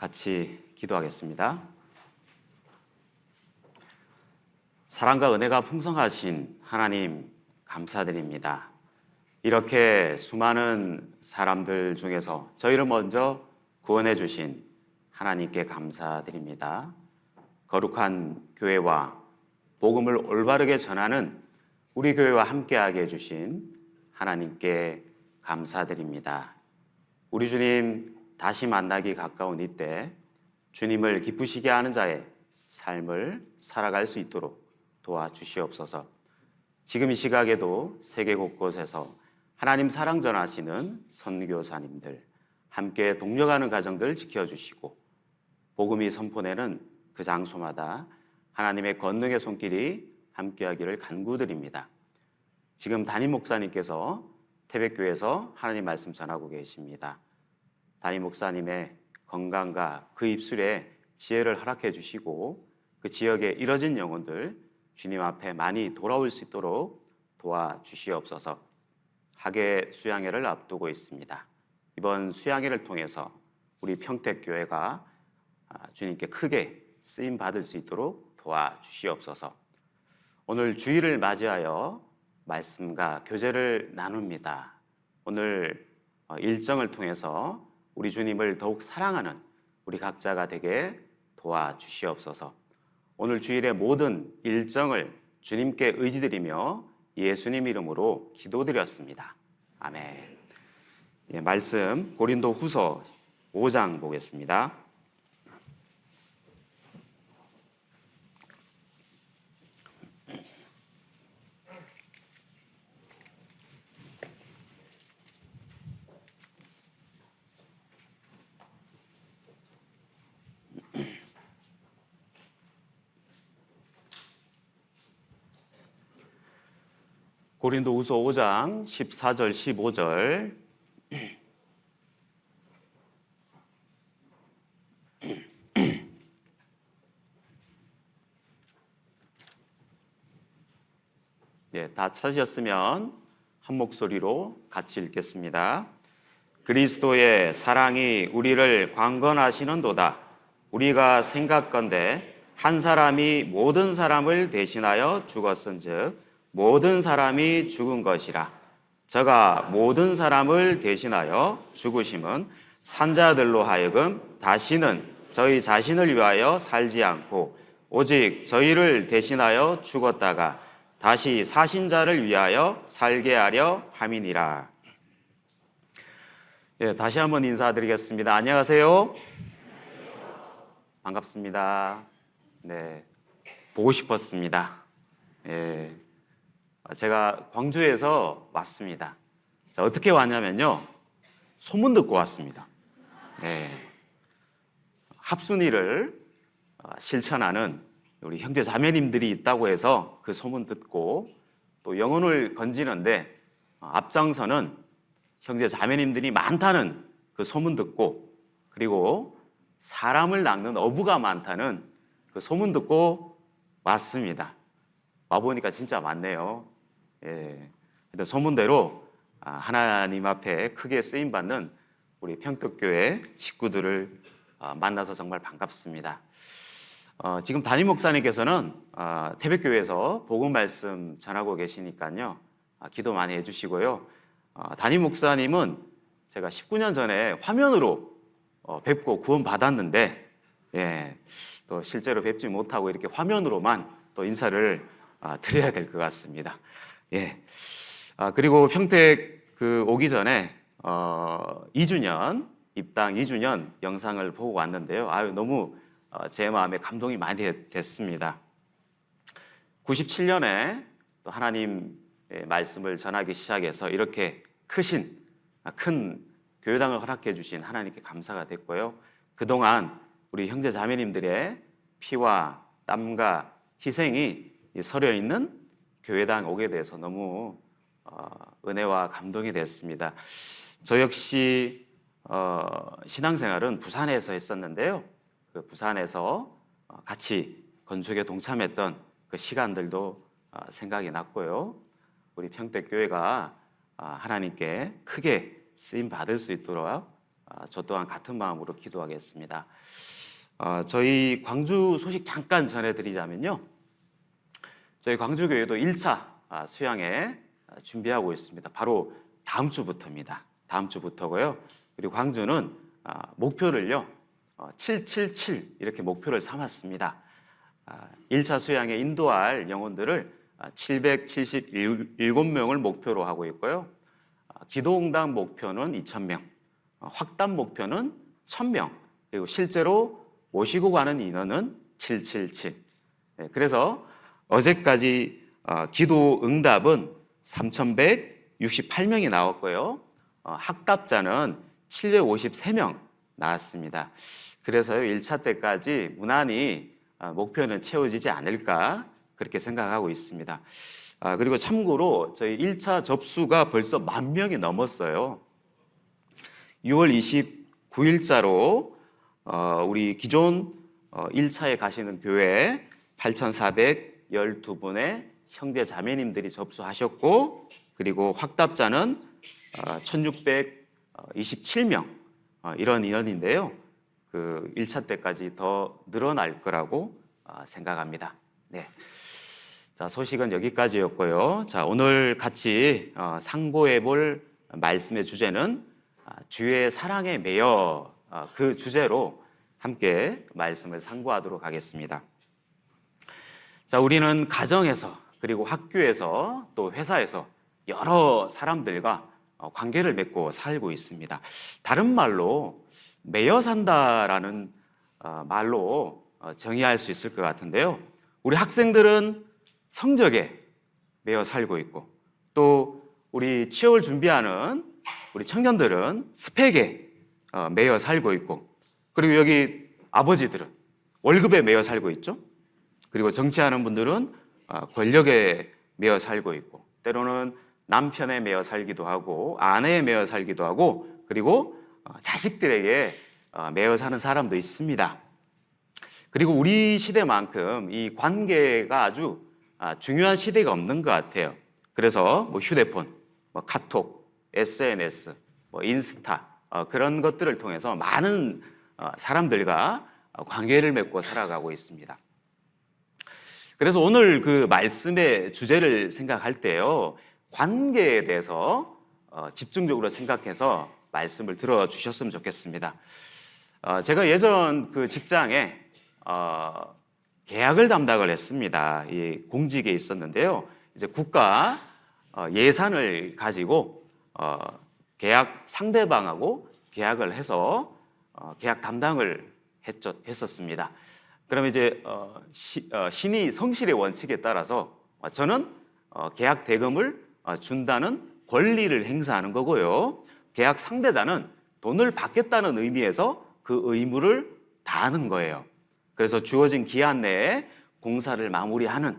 같이 기도하겠습니다. 사랑과 은혜가 풍성하신 하나님 감사드립니다. 이렇게 수많은 사람들 중에서 저희를 먼저 구원해 주신 하나님께 감사드립니다. 거룩한 교회와 복음을 올바르게 전하는 우리 교회와 함께하게 해주신 하나님께 감사드립니다. 우리 주님 다시 만나기 가까운 이때 주님을 기쁘시게 하는 자의 삶을 살아갈 수 있도록 도와주시옵소서. 지금 이 시각에도 세계 곳곳에서 하나님 사랑 전하시는 선교사님들, 함께 동력하는 가정들 지켜주시고 복음이 선포되는 그 장소마다 하나님의 권능의 손길이 함께하기를 간구드립니다. 지금 담임 목사님께서 태백교회에서 하나님 말씀 전하고 계십니다. 담임 목사님의 건강과 그 입술에 지혜를 허락해 주시고 그 지역에 이뤄진 영혼들 주님 앞에 많이 돌아올 수 있도록 도와주시옵소서. 학예 수양회를 앞두고 있습니다. 이번 수양회를 통해서 우리 평택교회가 주님께 크게 쓰임 받을 수 있도록 도와주시옵소서. 오늘 주일을 맞이하여 말씀과 교제를 나눕니다. 오늘 일정을 통해서 우리 주님을 더욱 사랑하는 우리 각자가 되게 도와주시옵소서. 오늘 주일의 모든 일정을 주님께 의지드리며 예수님 이름으로 기도드렸습니다. 아멘. 말씀 고린도후서 5장 보겠습니다. 고린도후서 5장 14절 15절 다 찾으셨으면 한 목소리로 같이 읽겠습니다. 그리스도의 사랑이 우리를 강건하시는도다. 우리가 생각건대 한 사람이 모든 사람을 대신하여 죽었은즉 모든 사람이 죽은 것이라. 저가 모든 사람을 대신하여 죽으심은 산자들로 하여금 다시는 저희 자신을 위하여 살지 않고 오직 저희를 대신하여 죽었다가 다시 사신 자를 위하여 살게 하려 함이니라. 다시 한번 인사드리겠습니다. 안녕하세요. 반갑습니다. 보고 싶었습니다. 제가 광주에서 왔습니다. 자, 어떻게 왔냐면요, 소문 듣고 왔습니다. 합순이를 실천하는 우리 형제 자매님들이 있다고 해서 그 소문 듣고 또 영혼을 건지는데 앞장서는 형제 자매님들이 많다는 그 소문 듣고, 그리고 사람을 낚는 어부가 많다는 그 소문 듣고 왔습니다. 와보니까 진짜 많네요. 소문대로 하나님 앞에 크게 쓰임받는 우리 평택교회 식구들을 만나서 정말 반갑습니다. 지금 담임 목사님께서는 태백교회에서 복음 말씀 전하고 계시니까요, 기도 많이 해주시고요. 담임 목사님은 제가 19년 전에 화면으로 뵙고 구원 받았는데, 또 실제로 뵙지 못하고 이렇게 화면으로만 또 인사를 드려야 될 것 같습니다. 그리고 평택 오기 전에 2주년 입당 2주년 영상을 보고 왔는데요. 너무 제 마음에 감동이 많이 됐습니다. 97년에 또 하나님의 말씀을 전하기 시작해서 이렇게 큰 교회당을 허락해 주신 하나님께 감사가 됐고요. 그동안 우리 형제 자매님들의 피와 땀과 희생이 서려 있는 교회당 오게 돼서 너무 은혜와 감동이 됐습니다. 저 역시 신앙생활은 부산에서 했었는데요. 그 부산에서 같이 건축에 동참했던 그 시간들도 생각이 났고요. 우리 평택교회가 하나님께 크게 쓰임 받을 수 있도록 저 또한 같은 마음으로 기도하겠습니다. 저희 광주 소식 잠깐 전해드리자면요. 저희 광주교회도 1차 수양회 준비하고 있습니다. 바로 다음 주부터입니다. 다음 주부터고요. 그리고 광주는 목표를요 777 이렇게 목표를 삼았습니다. 1차 수양에 인도할 영혼들을 777명을 목표로 하고 있고요. 기도응답 목표는 2,000명, 확답 목표는 1,000명, 그리고 실제로 모시고 가는 인원은 777. 그래서 어제까지 기도응답은 3,168명이 나왔고요. 학답자는 753명 나왔습니다. 그래서요 1차 때까지 무난히 목표는 채워지지 않을까 그렇게 생각하고 있습니다. 그리고 참고로 저희 1차 접수가 벌써 10,000명이 넘었어요. 6월 29일자로 우리 기존 1차에 가시는 교회 8,412분의 형제 자매님들이 접수하셨고, 그리고 확답자는 1,627명 이런 인원인데요. 그 1차 때까지 더 늘어날 거라고 생각합니다. 네. 자, 소식은 여기까지였고요. 자, 오늘 같이 상고해 볼 말씀의 주제는 주의 사랑에 매여, 그 주제로 함께 말씀을 상고하도록 하겠습니다. 자, 우리는 가정에서 그리고 학교에서 또 회사에서 여러 사람들과 관계를 맺고 살고 있습니다. 다른 말로 매여 산다라는 말로 정의할 수 있을 것 같은데요. 우리 학생들은 성적에 매여 살고 있고, 또 우리 취업을 준비하는 우리 청년들은 스펙에 매여 살고 있고, 그리고 여기 아버지들은 월급에 매여 살고 있죠. 그리고 정치하는 분들은 권력에 매여 살고 있고, 때로는 남편에 매여 살기도 하고 아내에 매여 살기도 하고, 그리고 자식들에게 매여 사는 사람도 있습니다. 그리고 우리 시대만큼 이 관계가 아주 중요한 시대가 없는 것 같아요. 그래서 뭐 휴대폰, 뭐 카톡, SNS, 뭐 인스타 그런 것들을 통해서 많은 사람들과 관계를 맺고 살아가고 있습니다. 그래서 오늘 그 말씀의 주제를 생각할 때요, 관계에 대해서 집중적으로 생각해서 말씀을 들어주셨으면 좋겠습니다. 제가 예전 그 직장에 계약을 담당을 했습니다. 이 공직에 있었는데요. 이제 국가 예산을 가지고 계약 상대방하고 계약을 해서 계약 담당을 했었습니다. 그러면 이제 신의 성실의 원칙에 따라서 저는 계약 대금을 준다는 권리를 행사하는 거고요. 계약 상대자는 돈을 받겠다는 의미에서 그 의무를 다하는 거예요. 그래서 주어진 기한 내에 공사를 마무리하는,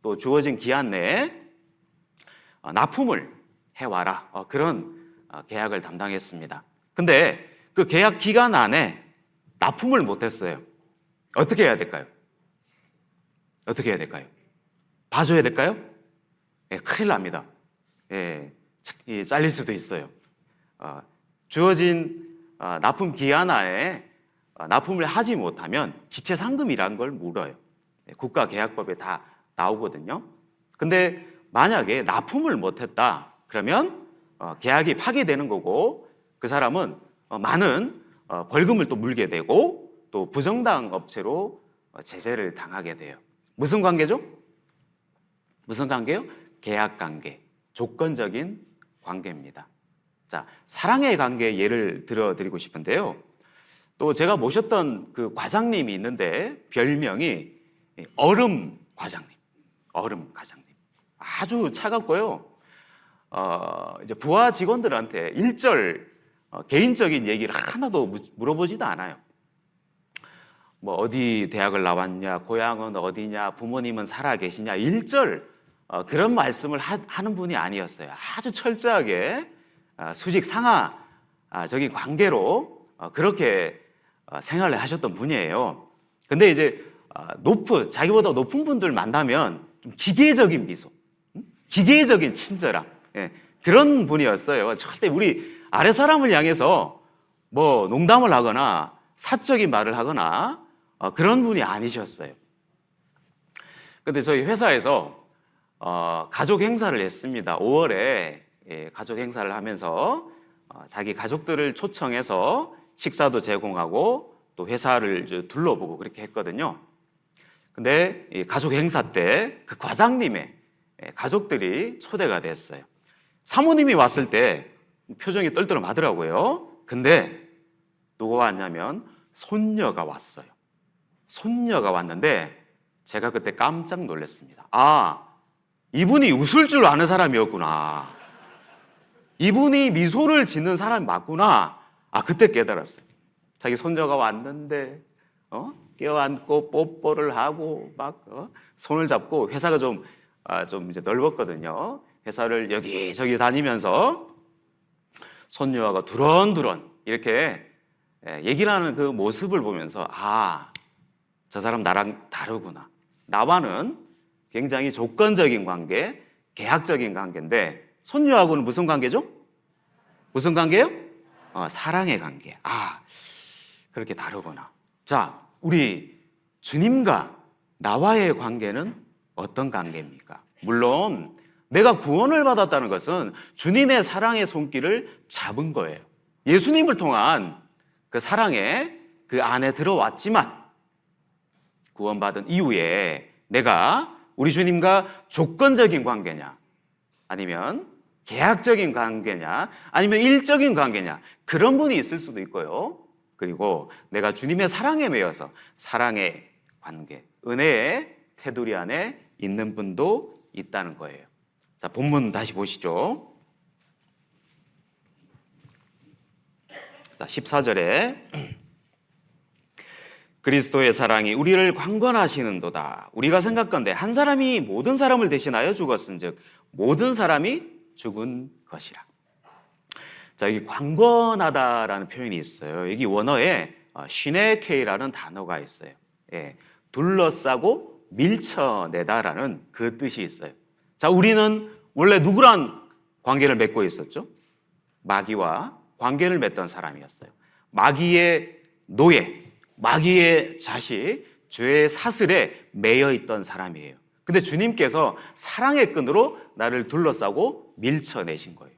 또 주어진 기한 내에 납품을 해와라, 그런 계약을 담당했습니다. 근데 그 계약 기간 안에 납품을 못했어요. 어떻게 해야 될까요? 어떻게 해야 될까요? 봐줘야 될까요? 큰일 납니다. 잘릴 수도 있어요. 주어진 납품 기한 안에 납품을 하지 못하면 지체상금이라는 걸 물어요. 국가계약법에 다 나오거든요. 근데 만약에 납품을 못했다 그러면 계약이 파기되는 거고, 그 사람은 많은 벌금을 또 물게 되고, 또 부정당 업체로 제재를 당하게 돼요. 무슨 관계죠? 무슨 관계요? 계약 관계, 조건적인 관계입니다. 자, 사랑의 관계 예를 들어드리고 싶은데요. 또 제가 모셨던 그 과장님이 있는데 별명이 얼음 과장님. 얼음 과장님. 아주 차갑고요. 이제 부하 직원들한테 일절 개인적인 얘기를 하나도 물어보지도 않아요. 뭐 어디 대학을 나왔냐, 고향은 어디냐, 부모님은 살아 계시냐, 일절 그런 말씀을 하는 분이 아니었어요. 아주 철저하게 수직 상하적인 관계로 그렇게 생활을 하셨던 분이에요. 근데 이제 자기보다 높은 분들 만나면 좀 기계적인 미소, 기계적인 친절함, 그런 분이었어요. 절대 우리 아래 사람을 향해서 뭐 농담을 하거나 사적인 말을 하거나 그런 분이 아니셨어요. 근데 저희 회사에서 가족 행사를 했습니다. 5월에 가족 행사를 하면서 자기 가족들을 초청해서 식사도 제공하고 또 회사를 둘러보고 그렇게 했거든요. 근데 이 가족 행사 때 그 과장님의 가족들이 초대가 됐어요. 사모님이 왔을 때 표정이 떨떠름하더라고요. 근데 누가 왔냐면 손녀가 왔어요. 손녀가 왔는데 제가 그때 깜짝 놀랐습니다. 아, 이분이 웃을 줄 아는 사람이었구나. 이분이 미소를 짓는 사람이 맞구나. 아, 그때 깨달았어요. 자기 손녀가 왔는데 껴안고 뽀뽀를 하고 막 손을 잡고, 회사가 좀 이제 넓었거든요. 회사를 여기저기 다니면서 손녀가 두런두런 이렇게 얘기를 하는 그 모습을 보면서 아, 저 사람 나랑 다르구나. 나와는 굉장히 조건적인 관계, 계약적인 관계인데 손녀하고는 무슨 관계죠? 무슨 관계예요? 사랑의 관계. 아, 그렇게 다르구나. 자, 우리 주님과 나와의 관계는 어떤 관계입니까? 물론 내가 구원을 받았다는 것은 주님의 사랑의 손길을 잡은 거예요. 예수님을 통한 그 사랑에 그 안에 들어왔지만 구원받은 이후에 내가 우리 주님과 조건적인 관계냐, 아니면 계약적인 관계냐, 아니면 일적인 관계냐, 그런 분이 있을 수도 있고요. 그리고 내가 주님의 사랑에 매여서 사랑의 관계, 은혜의 테두리 안에 있는 분도 있다는 거예요. 자, 본문 다시 보시죠. 자, 14절에 그리스도의 사랑이 우리를 강권하시는도다. 우리가 생각건대 한 사람이 모든 사람을 대신하여 죽었은즉 모든 사람이 죽은 것이라. 자, 여기 강권하다라는 표현이 있어요. 여기 원어에 시네케이라는 단어가 있어요. 예, 둘러싸고 밀쳐내다라는 그 뜻이 있어요. 자, 우리는 원래 누구랑 관계를 맺고 있었죠? 마귀와 관계를 맺던 사람이었어요. 마귀의 노예, 마귀의 자식, 죄의 사슬에 매여 있던 사람이에요. 근데 주님께서 사랑의 끈으로 나를 둘러싸고 밀쳐내신 거예요.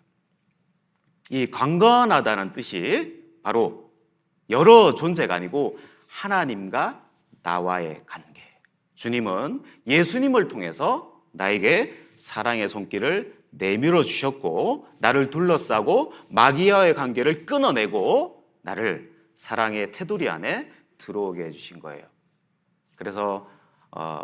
이 강건하다는 뜻이 바로 여러 존재가 아니고 하나님과 나와의 관계. 주님은 예수님을 통해서 나에게 사랑의 손길을 내밀어 주셨고 나를 둘러싸고 마귀와의 관계를 끊어내고 나를 사랑의 테두리 안에 들어오게 해주신 거예요. 그래서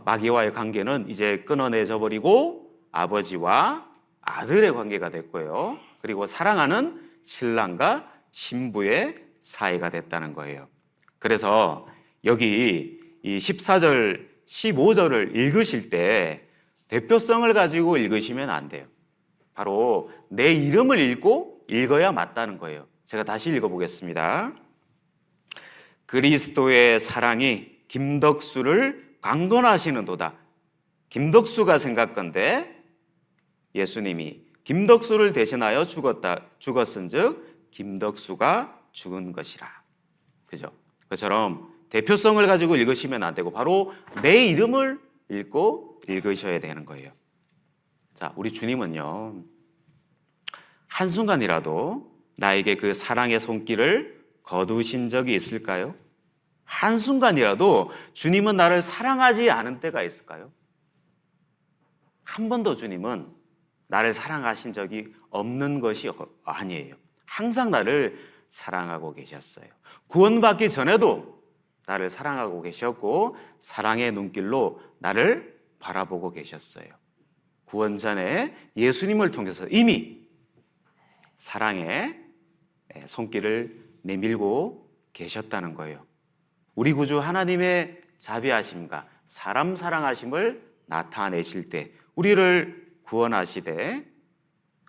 마귀와의 관계는 이제 끊어내져 버리고 아버지와 아들의 관계가 됐고요. 그리고 사랑하는 신랑과 신부의 사이가 됐다는 거예요. 그래서 여기 이 14절, 15절을 읽으실 때 대표성을 가지고 읽으시면 안 돼요. 바로 내 이름을 읽고 읽어야 맞다는 거예요. 제가 다시 읽어보겠습니다. 그리스도의 사랑이 김덕수를 강건하시는도다. 김덕수가 생각건데 예수님이 김덕수를 대신하여 죽었은즉 김덕수가 죽은 것이라. 그죠? 그처럼 대표성을 가지고 읽으시면 안 되고 바로 내 이름을 읽고 읽으셔야 되는 거예요. 자, 우리 주님은요, 한순간이라도 나에게 그 사랑의 손길을 거두신 적이 있을까요? 한순간이라도 주님은 나를 사랑하지 않은 때가 있을까요? 한 번도 주님은 나를 사랑하신 적이 없는 것이 아니에요. 항상 나를 사랑하고 계셨어요. 구원받기 전에도 나를 사랑하고 계셨고 사랑의 눈길로 나를 바라보고 계셨어요. 구원 전에 예수님을 통해서 이미 사랑의 손길을 내밀고 계셨다는 거예요. 우리 구주 하나님의 자비하심과 사람 사랑하심을 나타내실 때 우리를 구원하시되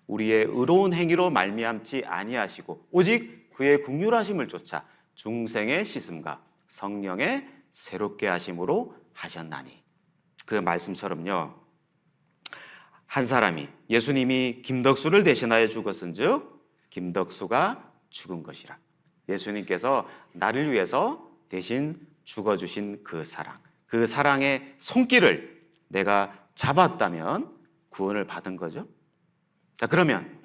우리의 의로운 행위로 말미암지 아니하시고 오직 그의 긍휼하심을 쫓아 중생의 씻음과 성령의 새롭게 하심으로 하셨나니. 그 말씀처럼요, 한 사람이 예수님이 김덕수를 대신하여 죽었은즉 김덕수가 죽은 것이라. 예수님께서 나를 위해서 대신 죽어주신 그 사랑, 그 사랑의 손길을 내가 잡았다면 구원을 받은 거죠. 자, 그러면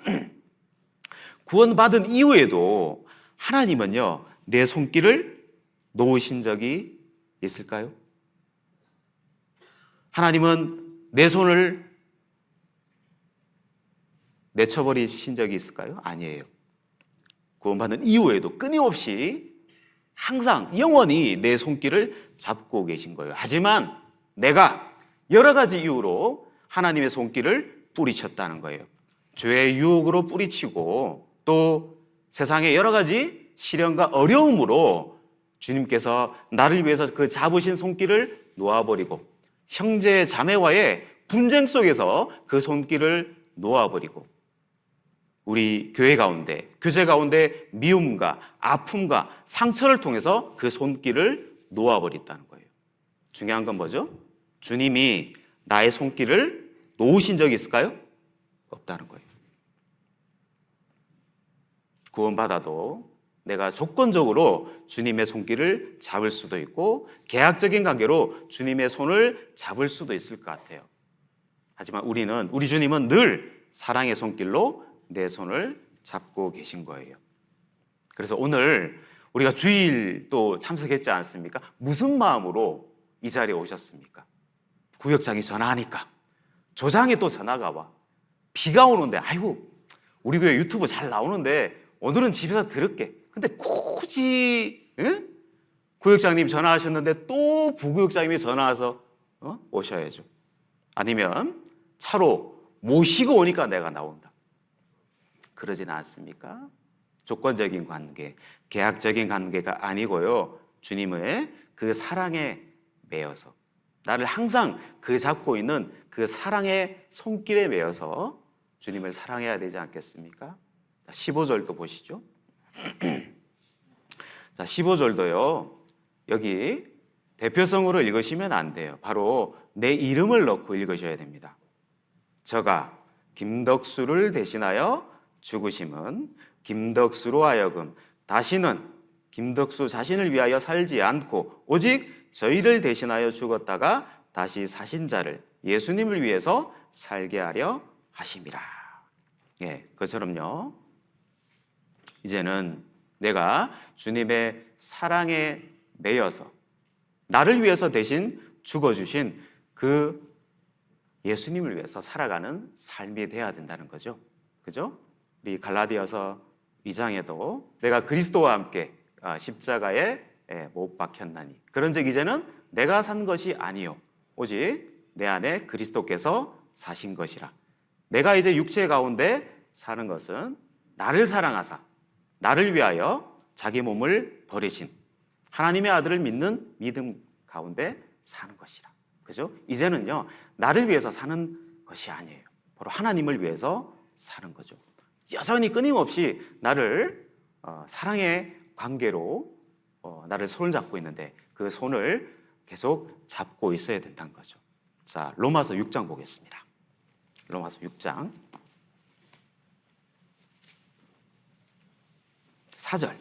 구원받은 이후에도 하나님은요, 내 손길을 놓으신 적이 있을까요? 하나님은 내 손을 내쳐버리신 적이 있을까요? 아니에요. 구원받는 이후에도 끊임없이 항상 영원히 내 손길을 잡고 계신 거예요. 하지만 내가 여러 가지 이유로 하나님의 손길을 뿌리쳤다는 거예요. 죄의 유혹으로 뿌리치고 또 세상의 여러 가지 시련과 어려움으로 주님께서 나를 위해서 그 잡으신 손길을 놓아버리고 형제 자매와의 분쟁 속에서 그 손길을 놓아버리고 우리 교회 가운데, 교제 가운데 미움과 아픔과 상처를 통해서 그 손길을 놓아버렸다는 거예요. 중요한 건 뭐죠? 주님이 나의 손길을 놓으신 적이 있을까요? 없다는 거예요. 구원받아도 내가 조건적으로 주님의 손길을 잡을 수도 있고 계약적인 관계로 주님의 손을 잡을 수도 있을 것 같아요. 하지만 우리 주님은 늘 사랑의 손길로 내 손을 잡고 계신 거예요. 그래서 오늘 우리가 주일 또 참석했지 않습니까? 무슨 마음으로 이 자리에 오셨습니까? 구역장이 전화하니까 조장이 또 전화가 와. 비가 오는데 아이고 우리 교회 유튜브 잘 나오는데 오늘은 집에서 들을게. 근데 굳이 구역장님 전화하셨는데 또 부구역장님이 전화와서 오셔야죠. 아니면 차로 모시고 오니까 내가 나온다. 그러진 않습니까? 조건적인 관계, 계약적인 관계가 아니고요. 주님의 그 사랑에 매여서 나를 항상 그 잡고 있는 그 사랑의 손길에 매여서 주님을 사랑해야 되지 않겠습니까? 15절도 보시죠. 자, 15절도요. 여기 대표성으로 읽으시면 안 돼요. 바로 내 이름을 넣고 읽으셔야 됩니다. 저가 김덕수를 대신하여 죽으심은 김덕수로 하여금 다시는 김덕수 자신을 위하여 살지 않고 오직 저희를 대신하여 죽었다가 다시 사신 자를 예수님을 위해서 살게 하려 하심이라. 예, 그처럼요. 이제는 내가 주님의 사랑에 매여서 나를 위해서 대신 죽어주신 그 예수님을 위해서 살아가는 삶이 돼야 된다는 거죠. 그죠? 우리 갈라디아서 2장에도 내가 그리스도와 함께 십자가에 못 박혔나니 그런즉 이제는 내가 산 것이 아니요 오직 내 안에 그리스도께서 사신 것이라. 내가 이제 육체 가운데 사는 것은 나를 사랑하사 나를 위하여 자기 몸을 버리신 하나님의 아들을 믿는 믿음 가운데 사는 것이라. 그죠? 이제는요 나를 위해서 사는 것이 아니에요. 바로 하나님을 위해서 사는 거죠. 여전히 끊임없이 나를 사랑의 관계로 나를 손을 잡고 있는데 그 손을 계속 잡고 있어야 된다는 거죠. 자, 로마서 6장 보겠습니다. 로마서 6장 4절.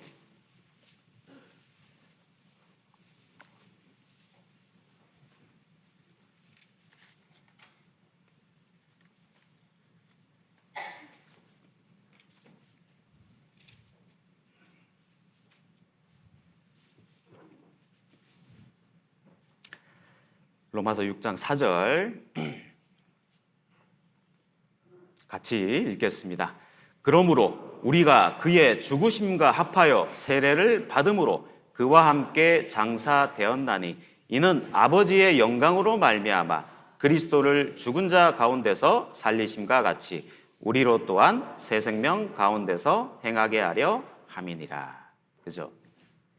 로마서 6장 4절 같이 읽겠습니다. 그러므로 우리가 그의 죽으심과 합하여 세례를 받음으로 그와 함께 장사되었나니 이는 아버지의 영광으로 말미암아 그리스도를 죽은 자 가운데서 살리심과 같이 우리로 또한 새 생명 가운데서 행하게 하려 함이니라. 그죠?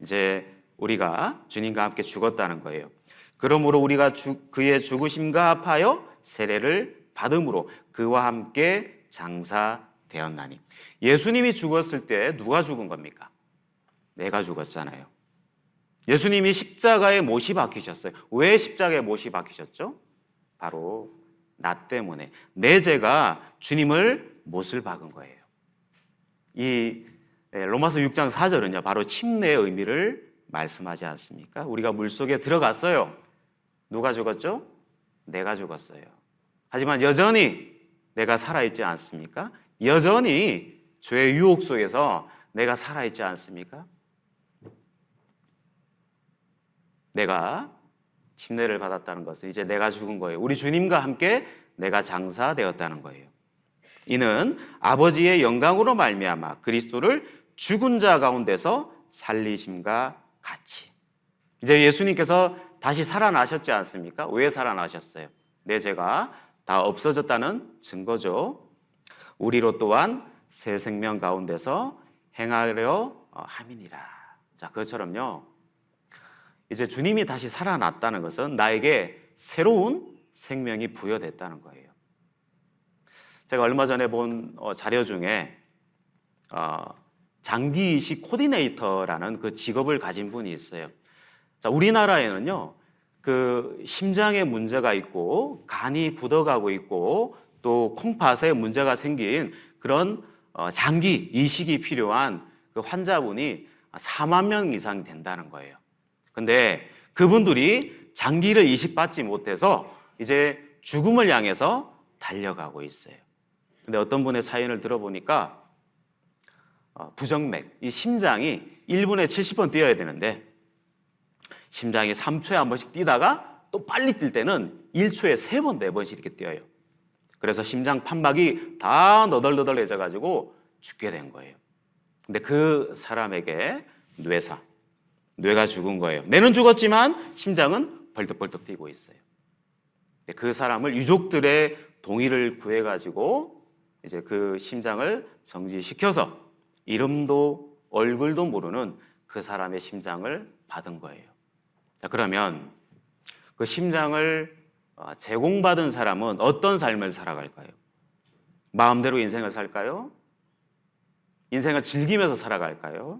이제 우리가 주님과 함께 죽었다는 거예요. 그러므로 우리가 그의 죽으심과 합하여 세례를 받음으로 그와 함께 장사되었나니. 예수님이 죽었을 때 누가 죽은 겁니까? 내가 죽었잖아요. 예수님이 십자가에 못이 박히셨어요. 왜 십자가에 못이 박히셨죠? 바로 나 때문에 내 죄가 주님을 못을 박은 거예요. 이 로마서 6장 4절은요 바로 침례의 의미를 말씀하지 않습니까? 우리가 물속에 들어갔어요. 누가 죽었죠? 내가 죽었어요. 하지만 여전히 내가 살아있지 않습니까? 여전히 죄의 유혹 속에서 내가 살아있지 않습니까? 내가 침례를 받았다는 것은 이제 내가 죽은 거예요. 우리 주님과 함께 내가 장사되었다는 거예요. 이는 아버지의 영광으로 말미암아 그리스도를 죽은 자 가운데서 살리심과 같이. 이제 예수님께서 다시 살아나셨지 않습니까? 왜 살아나셨어요? 내 죄가 다 없어졌다는 증거죠. 우리로 또한 새 생명 가운데서 행하려 함이니라. 자, 그것처럼요. 이제 주님이 다시 살아났다는 것은 나에게 새로운 생명이 부여됐다는 거예요. 제가 얼마 전에 본 자료 중에 장기이식 코디네이터라는 그 직업을 가진 분이 있어요. 자, 우리나라에는요, 그 심장에 문제가 있고 간이 굳어가고 있고 또 콩팥에 문제가 생긴 그런 장기 이식이 필요한 그 환자분이 4만 명 이상 된다는 거예요. 근데 그분들이 장기를 이식받지 못해서 이제 죽음을 향해서 달려가고 있어요. 근데 어떤 분의 사연을 들어보니까 부정맥, 이 심장이 1분에 70번 뛰어야 되는데 심장이 3초에 한 번씩 뛰다가 또 빨리 뛸 때는 1초에 3번, 4번씩 이렇게 뛰어요. 그래서 심장 판막이 다 너덜너덜해져 가지고 죽게 된 거예요. 근데 그 사람에게 뇌가 죽은 거예요. 뇌는 죽었지만 심장은 벌떡벌떡 뛰고 있어요. 그 사람을 유족들의 동의를 구해 가지고 이제 그 심장을 정지시켜서 이름도 얼굴도 모르는 그 사람의 심장을 받은 거예요. 자, 그러면 그 심장을 제공받은 사람은 어떤 삶을 살아갈까요? 마음대로 인생을 살까요? 인생을 즐기면서 살아갈까요?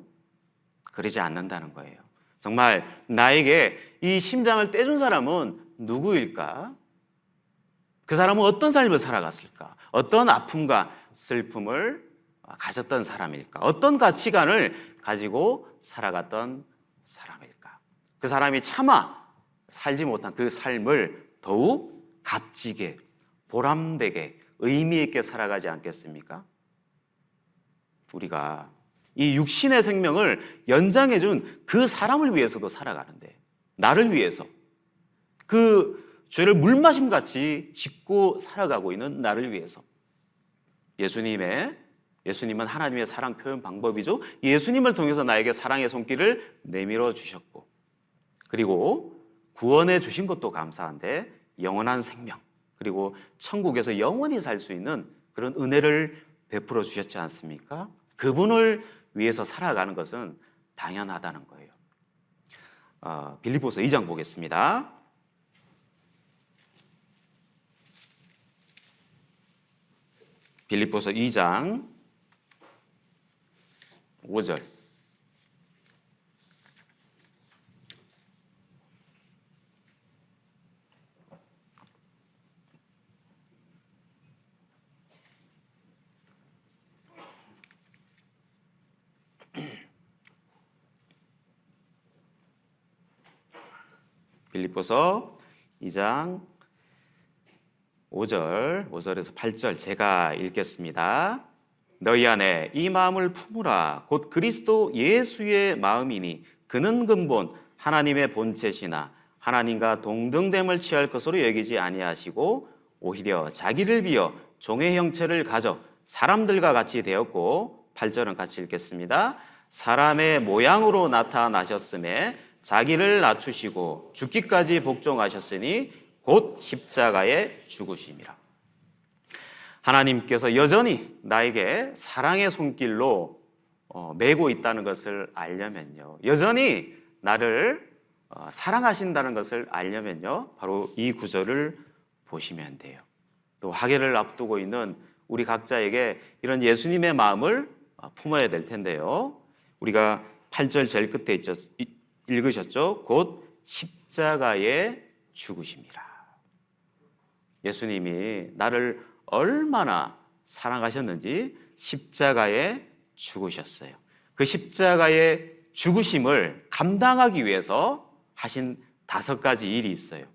그러지 않는다는 거예요. 정말 나에게 이 심장을 떼준 사람은 누구일까? 그 사람은 어떤 삶을 살아갔을까? 어떤 아픔과 슬픔을 가졌던 사람일까? 어떤 가치관을 가지고 살아갔던 사람일까? 그 사람이 차마 살지 못한 그 삶을 더욱 값지게, 보람되게, 의미 있게 살아가지 않겠습니까? 우리가 이 육신의 생명을 연장해준 그 사람을 위해서도 살아가는데, 나를 위해서, 그 죄를 물마심같이 짓고 살아가고 있는 나를 위해서, 예수님은 하나님의 사랑 표현 방법이죠. 예수님을 통해서 나에게 사랑의 손길을 내밀어 주셨고, 그리고 구원해 주신 것도 감사한데 영원한 생명, 그리고 천국에서 영원히 살 수 있는 그런 은혜를 베풀어 주셨지 않습니까? 그분을 위해서 살아가는 것은 당연하다는 거예요. 빌립보서 2장 보겠습니다. 빌립보서 2장 5절. 빌립보서 2장 5절에서 8절 제가 읽겠습니다. 너희 안에 이 마음을 품으라. 곧 그리스도 예수의 마음이니 그는 근본 하나님의 본체시나 하나님과 동등됨을 취할 것으로 여기지 아니하시고 오히려 자기를 비어 종의 형체를 가져 사람들과 같이 되었고, 8절은 같이 읽겠습니다. 사람의 모양으로 나타나셨음에 자기를 낮추시고 죽기까지 복종하셨으니 곧 십자가에 죽으심이라. 하나님께서 여전히 나에게 사랑의 손길로 메고 있다는 것을 알려면요, 여전히 나를 사랑하신다는 것을 알려면요, 바로 이 구절을 보시면 돼요. 또 하계를 앞두고 있는 우리 각자에게 이런 예수님의 마음을 품어야 될 텐데요, 우리가 8절 제일 끝에 읽으셨죠? 곧 십자가에 죽으심이라. 예수님이 나를 얼마나 사랑하셨는지 십자가에 죽으셨어요. 그 십자가의 죽으심을 감당하기 위해서 하신 5가지 일이 있어요.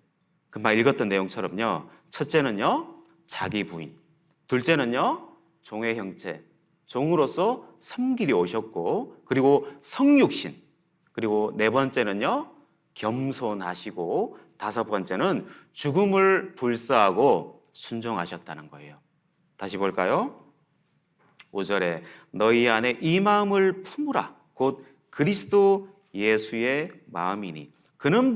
금방 읽었던 내용처럼요. 첫째는요, 자기 부인. 둘째는요, 종의 형체. 종으로서 섬기려 오셨고, 그리고 성육신. 그리고 4번째는요, 겸손하시고, 5번째는 죽음을 불사하고 순종하셨다는 거예요. 다시 볼까요? 5절에 너희 안에 이 마음을 품으라. 곧 그리스도 예수의 마음이니 그는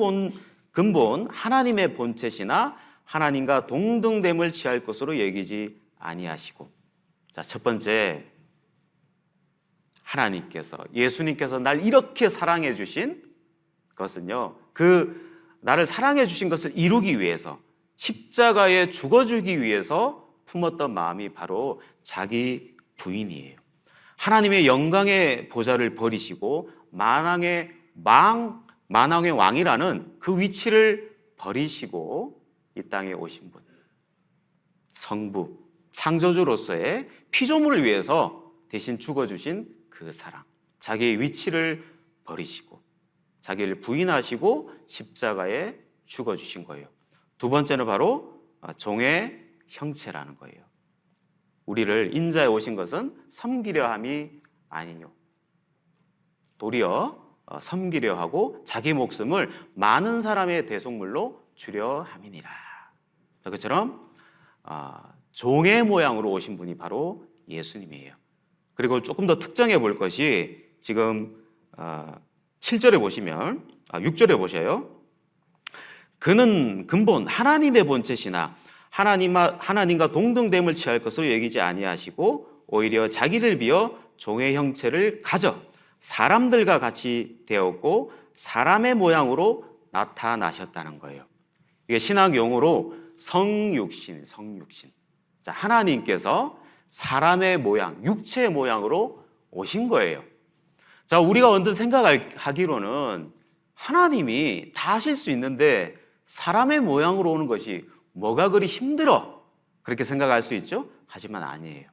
근본 하나님의 본체시나 하나님과 동등됨을 취할 것으로 여기지 아니하시고. 자, 첫 번째, 하나님께서, 예수님께서 날 이렇게 사랑해 주신 것은요, 나를 사랑해 주신 것을 이루기 위해서, 십자가에 죽어주기 위해서 품었던 마음이 바로 자기 부인이에요. 하나님의 영광의 보좌를 버리시고 만왕의 왕이라는 그 위치를 버리시고 이 땅에 오신 분, 성부, 창조주로서의 피조물을 위해서 대신 죽어주신 그 사랑, 자기의 위치를 버리시고 자기를 부인하시고 십자가에 죽어주신 거예요. 두 번째는 바로 종의 형체라는 거예요. 우리를 인자에 오신 것은 섬기려 함이 아니뇨. 도리어 섬기려 하고 자기 목숨을 많은 사람의 대속물로 주려 함이니라. 그처럼 종의 모양으로 오신 분이 바로 예수님이에요. 그리고 조금 더 특정해 볼 것이 지금 7절에 보시면 6절에 보셔요. 그는 근본 하나님의 본체시나 하나님과 동등됨을 취할 것으로 여기지 아니하시고 오히려 자기를 비어 종의 형체를 가져 사람들과 같이 되었고 사람의 모양으로 나타나셨다는 거예요. 이게 신학 용어로 성육신. 자, 하나님께서 사람의 모양, 육체의 모양으로 오신 거예요. 자, 우리가 언뜻 생각하기로는 하나님이 다 하실 수 있는데 사람의 모양으로 오는 것이 뭐가 그리 힘들어? 그렇게 생각할 수 있죠? 하지만 아니에요.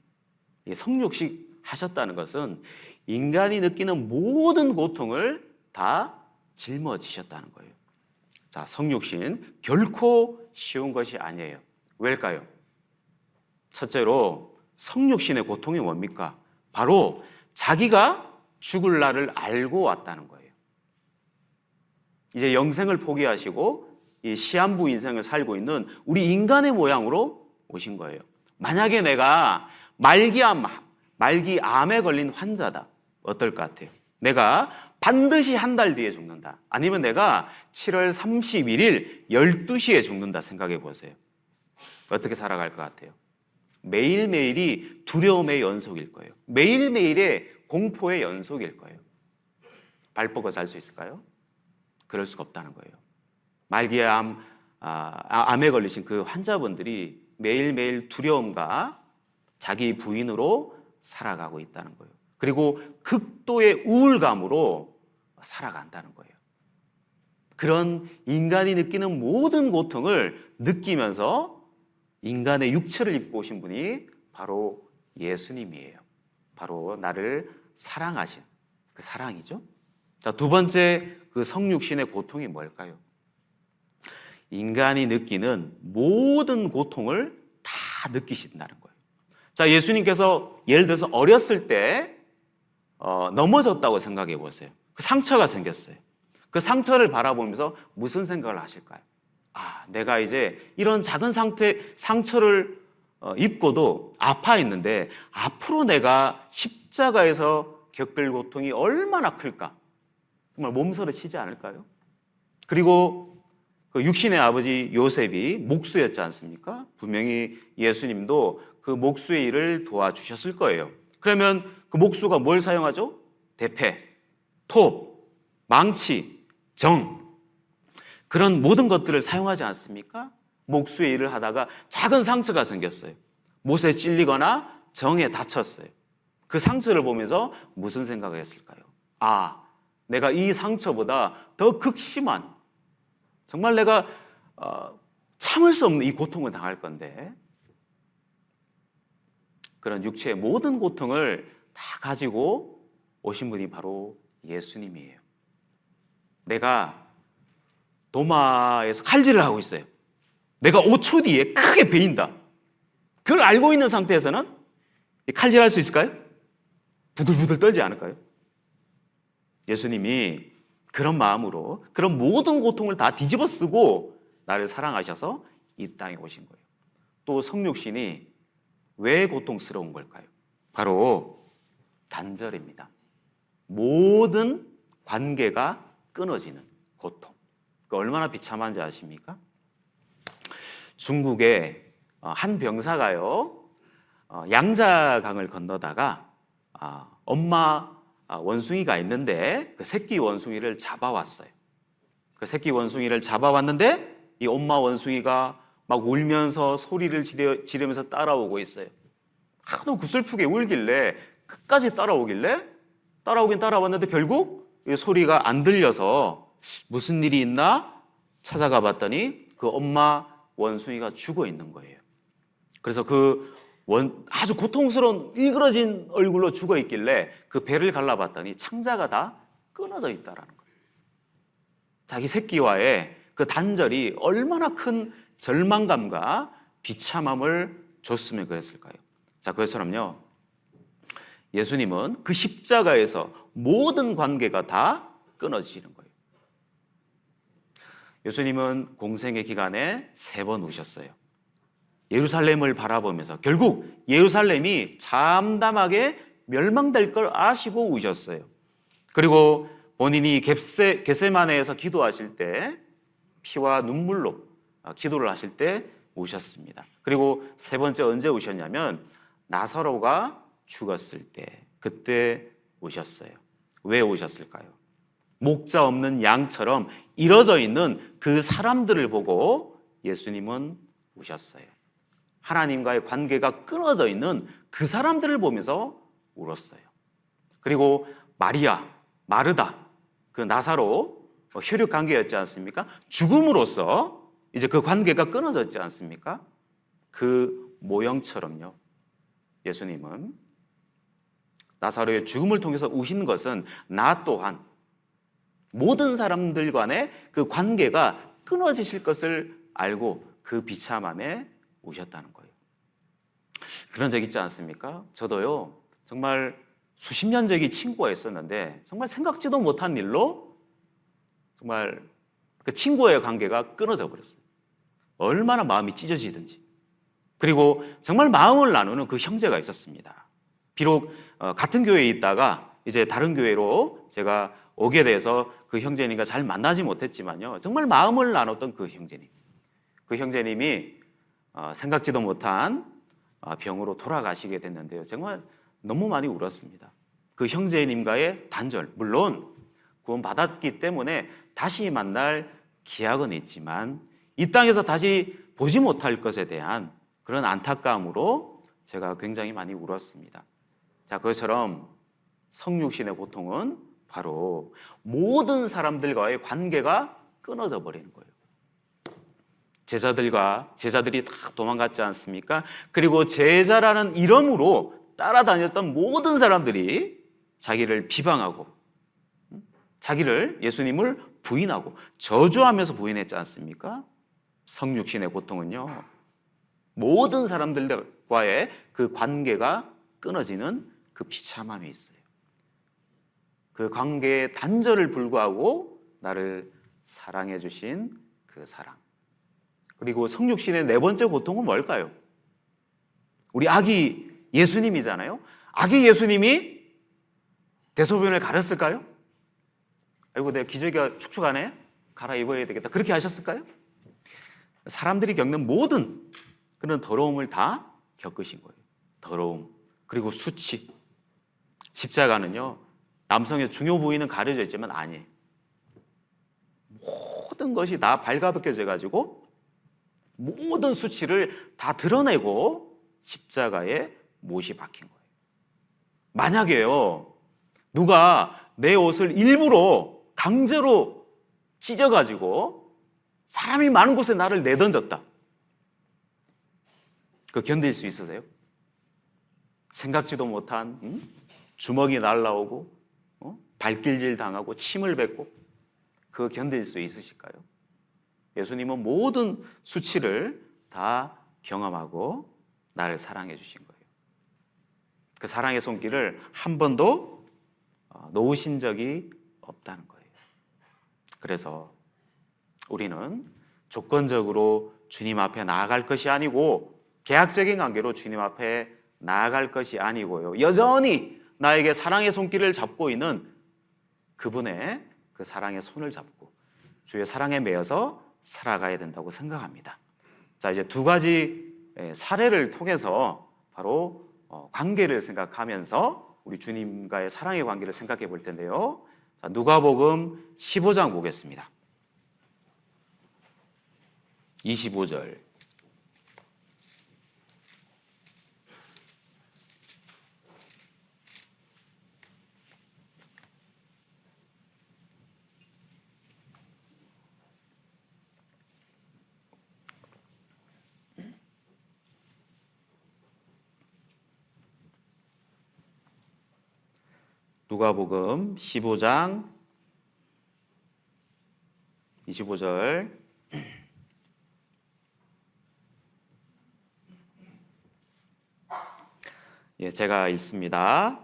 성육신 하셨다는 것은 인간이 느끼는 모든 고통을 다 짊어지셨다는 거예요. 자, 성육신 결코 쉬운 것이 아니에요. 왜일까요? 첫째로 성육신의 고통이 뭡니까? 바로 자기가 죽을 날을 알고 왔다는 거예요. 이제 영생을 포기하시고 이 시한부 인생을 살고 있는 우리 인간의 모양으로 오신 거예요. 만약에 내가 말기암에 걸린 환자다. 어떨 것 같아요? 내가 반드시 한 달 뒤에 죽는다. 아니면 내가 7월 31일 12시에 죽는다 생각해 보세요. 어떻게 살아갈 것 같아요? 매일매일이 두려움의 연속일 거예요. 매일매일의 공포의 연속일 거예요. 발 뻗어 잘 수 있을까요? 그럴 수가 없다는 거예요. 암에 걸리신 그 환자분들이 매일매일 두려움과 자기 부인으로 살아가고 있다는 거예요. 그리고 극도의 우울감으로 살아간다는 거예요. 그런 인간이 느끼는 모든 고통을 느끼면서 인간의 육체를 입고 오신 분이 바로 예수님이에요. 바로 나를 사랑하신 그 사랑이죠. 자, 두 번째 그 성육신의 고통이 뭘까요? 인간이 느끼는 모든 고통을 다 느끼신다는 거예요. 자, 예수님께서 예를 들어서 어렸을 때 넘어졌다고 생각해 보세요. 그 상처가 생겼어요. 그 상처를 바라보면서 무슨 생각을 하실까요? 내가 이제 이런 작은 상처를 입고도 아파했는데 앞으로 내가 십자가에서 겪을 고통이 얼마나 클까? 정말 몸서리치지 않을까요? 그리고 그 육신의 아버지 요셉이 목수였지 않습니까? 분명히 예수님도 그 목수의 일을 도와주셨을 거예요. 그러면 그 목수가 뭘 사용하죠? 대패, 톱, 망치, 정, 그런 모든 것들을 사용하지 않습니까? 목수의 일을 하다가 작은 상처가 생겼어요. 못에 찔리거나 정에 다쳤어요. 그 상처를 보면서 무슨 생각을 했을까요? 내가 이 상처보다 더 극심한, 정말 내가 참을 수 없는 이 고통을 당할 건데, 그런 육체의 모든 고통을 다 가지고 오신 분이 바로 예수님이에요. 내가 도마에서 칼질을 하고 있어요. 내가 5초 뒤에 크게 베인다. 그걸 알고 있는 상태에서는 칼질할 수 있을까요? 부들부들 떨지 않을까요? 예수님이 그런 마음으로 그런 모든 고통을 다 뒤집어 쓰고 나를 사랑하셔서 이 땅에 오신 거예요. 또 성육신이 왜 고통스러운 걸까요? 바로 단절입니다. 모든 관계가 끊어지는 고통. 얼마나 비참한지 아십니까? 중국의 한 병사가요, 양자강을 건너다가 엄마 원숭이가 있는데 그 새끼 원숭이를 잡아왔어요. 그 새끼 원숭이를 잡아왔는데 이 엄마 원숭이가 막 울면서 소리를 지르면서 따라오고 있어요. 하도 구슬프게 울길래 끝까지 따라오긴 따라왔는데 결국 이 소리가 안 들려서 무슨 일이 있나 찾아가 봤더니 그 엄마 원숭이가 죽어 있는 거예요. 그래서 아주 고통스러운 일그러진 얼굴로 죽어 있길래 그 배를 갈라봤더니 창자가 다 끊어져 있다라는 거예요. 자기 새끼와의 그 단절이 얼마나 큰 절망감과 비참함을 줬으면 그랬을까요? 자, 그것처럼요, 예수님은 그 십자가에서 모든 관계가 다 끊어지는 거예요. 예수님은 공생의 기간에 3번 우셨어요. 예루살렘을 바라보면서 결국 예루살렘이 참담하게 멸망될 걸 아시고 우셨어요. 그리고 본인이 겟세마네에서 기도하실 때 피와 눈물로 기도를 하실 때 우셨습니다. 그리고 3번째 언제 우셨냐면 나사로가 죽었을 때, 그때 우셨어요. 왜 우셨을까요? 목자 없는 양처럼 일어져 있는 그 사람들을 보고 예수님은 우셨어요. 하나님과의 관계가 끊어져 있는 그 사람들을 보면서 울었어요. 그리고 마리아, 마르다, 그 나사로 혈육 관계였지 않습니까? 죽음으로써 이제 그 관계가 끊어졌지 않습니까? 그 모형처럼요, 예수님은 나사로의 죽음을 통해서 우신 것은 나 또한 모든 사람들 간의 그 관계가 끊어지실 것을 알고 그 비참함에 우셨다는 거예요. 그런 적 있지 않습니까? 저도요, 정말 수십 년 전에 친구가 있었는데 정말 생각지도 못한 일로 정말 그 친구와의 관계가 끊어져 버렸어요. 얼마나 마음이 찢어지든지. 그리고 정말 마음을 나누는 그 형제가 있었습니다. 비록 같은 교회에 있다가 이제 다른 교회로 제가 오게 돼서 그 형제님과 잘 만나지 못했지만요, 정말 마음을 나눴던 그 형제님. 그 형제님이 생각지도 못한 병으로 돌아가시게 됐는데요, 정말 너무 많이 울었습니다. 그 형제님과의 단절, 물론 구원받았기 때문에 다시 만날 기약은 있지만 이 땅에서 다시 보지 못할 것에 대한 그런 안타까움으로 제가 굉장히 많이 울었습니다. 자, 그것처럼 성육신의 고통은 바로 모든 사람들과의 관계가 끊어져 버리는 거예요. 제자들이 다 도망갔지 않습니까? 그리고 제자라는 이름으로 따라다녔던 모든 사람들이 자기를 비방하고 예수님을 부인하고 저주하면서 부인했지 않습니까? 성육신의 고통은요, 모든 사람들과의 그 관계가 끊어지는 그 비참함이 있어요. 그 관계의 단절을 불구하고 나를 사랑해 주신 그 사랑. 그리고 성육신의 4번째 고통은 뭘까요? 우리 아기 예수님이잖아요. 아기 예수님이 대소변을 가렸을까요? 아이고, 내 기저귀가 축축하네, 갈아입어야 되겠다, 그렇게 하셨을까요? 사람들이 겪는 모든 그런 더러움을 다 겪으신 거예요. 더러움, 그리고 수치. 십자가는요, 남성의 중요 부위는 가려져 있지만 아니에요. 모든 것이 다 발가벗겨져 가지고 모든 수치를 다 드러내고 십자가에 못이 박힌 거예요. 만약에요, 누가 내 옷을 일부러 강제로 찢어가지고 사람이 많은 곳에 나를 내던졌다, 그거 견딜 수 있으세요? 생각지도 못한 주먹이 날라오고 발길질 당하고 침을 뱉고 그거 견딜 수 있으실까요? 예수님은 모든 수치를 다 경험하고 나를 사랑해 주신 거예요. 그 사랑의 손길을 한 번도 놓으신 적이 없다는 거예요. 그래서 우리는 조건적으로 주님 앞에 나아갈 것이 아니고 계약적인 관계로 주님 앞에 나아갈 것이 아니고요. 여전히 나에게 사랑의 손길을 잡고 있는 그분의 그 사랑의 손을 잡고 주의 사랑에 매여서 살아가야 된다고 생각합니다. 자, 이제 두 가지 사례를 통해서 바로 관계를 생각하면서 우리 주님과의 사랑의 관계를 생각해 볼 텐데요. 자, 누가복음 15장 보겠습니다. 25절. 누가복음 15장 25절. 제가 읽습니다.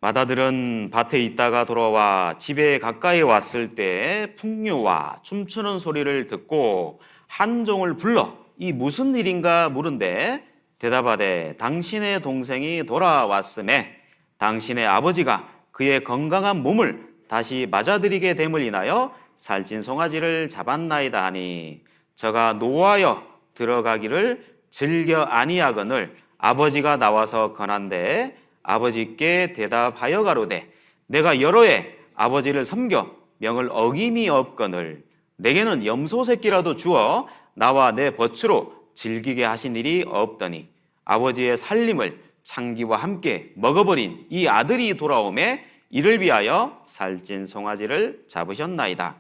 마다들은 밭에 있다가 돌아와 집에 가까이 왔을 때 풍류와 춤추는 소리를 듣고 한 종을 불러 이 무슨 일인가 물은데 대답하되 당신의 동생이 돌아왔음에 당신의 아버지가 그의 건강한 몸을 다시 맞아들이게 됨을 인하여 살찐 송아지를 잡았나이다 하니 저가 노하여 들어가기를 즐겨 아니하거늘 아버지가 나와서 권한대 아버지께 대답하여 가로되 내가 여러 해 아버지를 섬겨 명을 어김이 없거늘 내게는 염소 새끼라도 주어 나와 내 벗으로 즐기게 하신 일이 없더니 아버지의 살림을 창기와 함께 먹어버린 이 아들이 돌아오매 이를 위하여 살찐 송아지를 잡으셨나이다.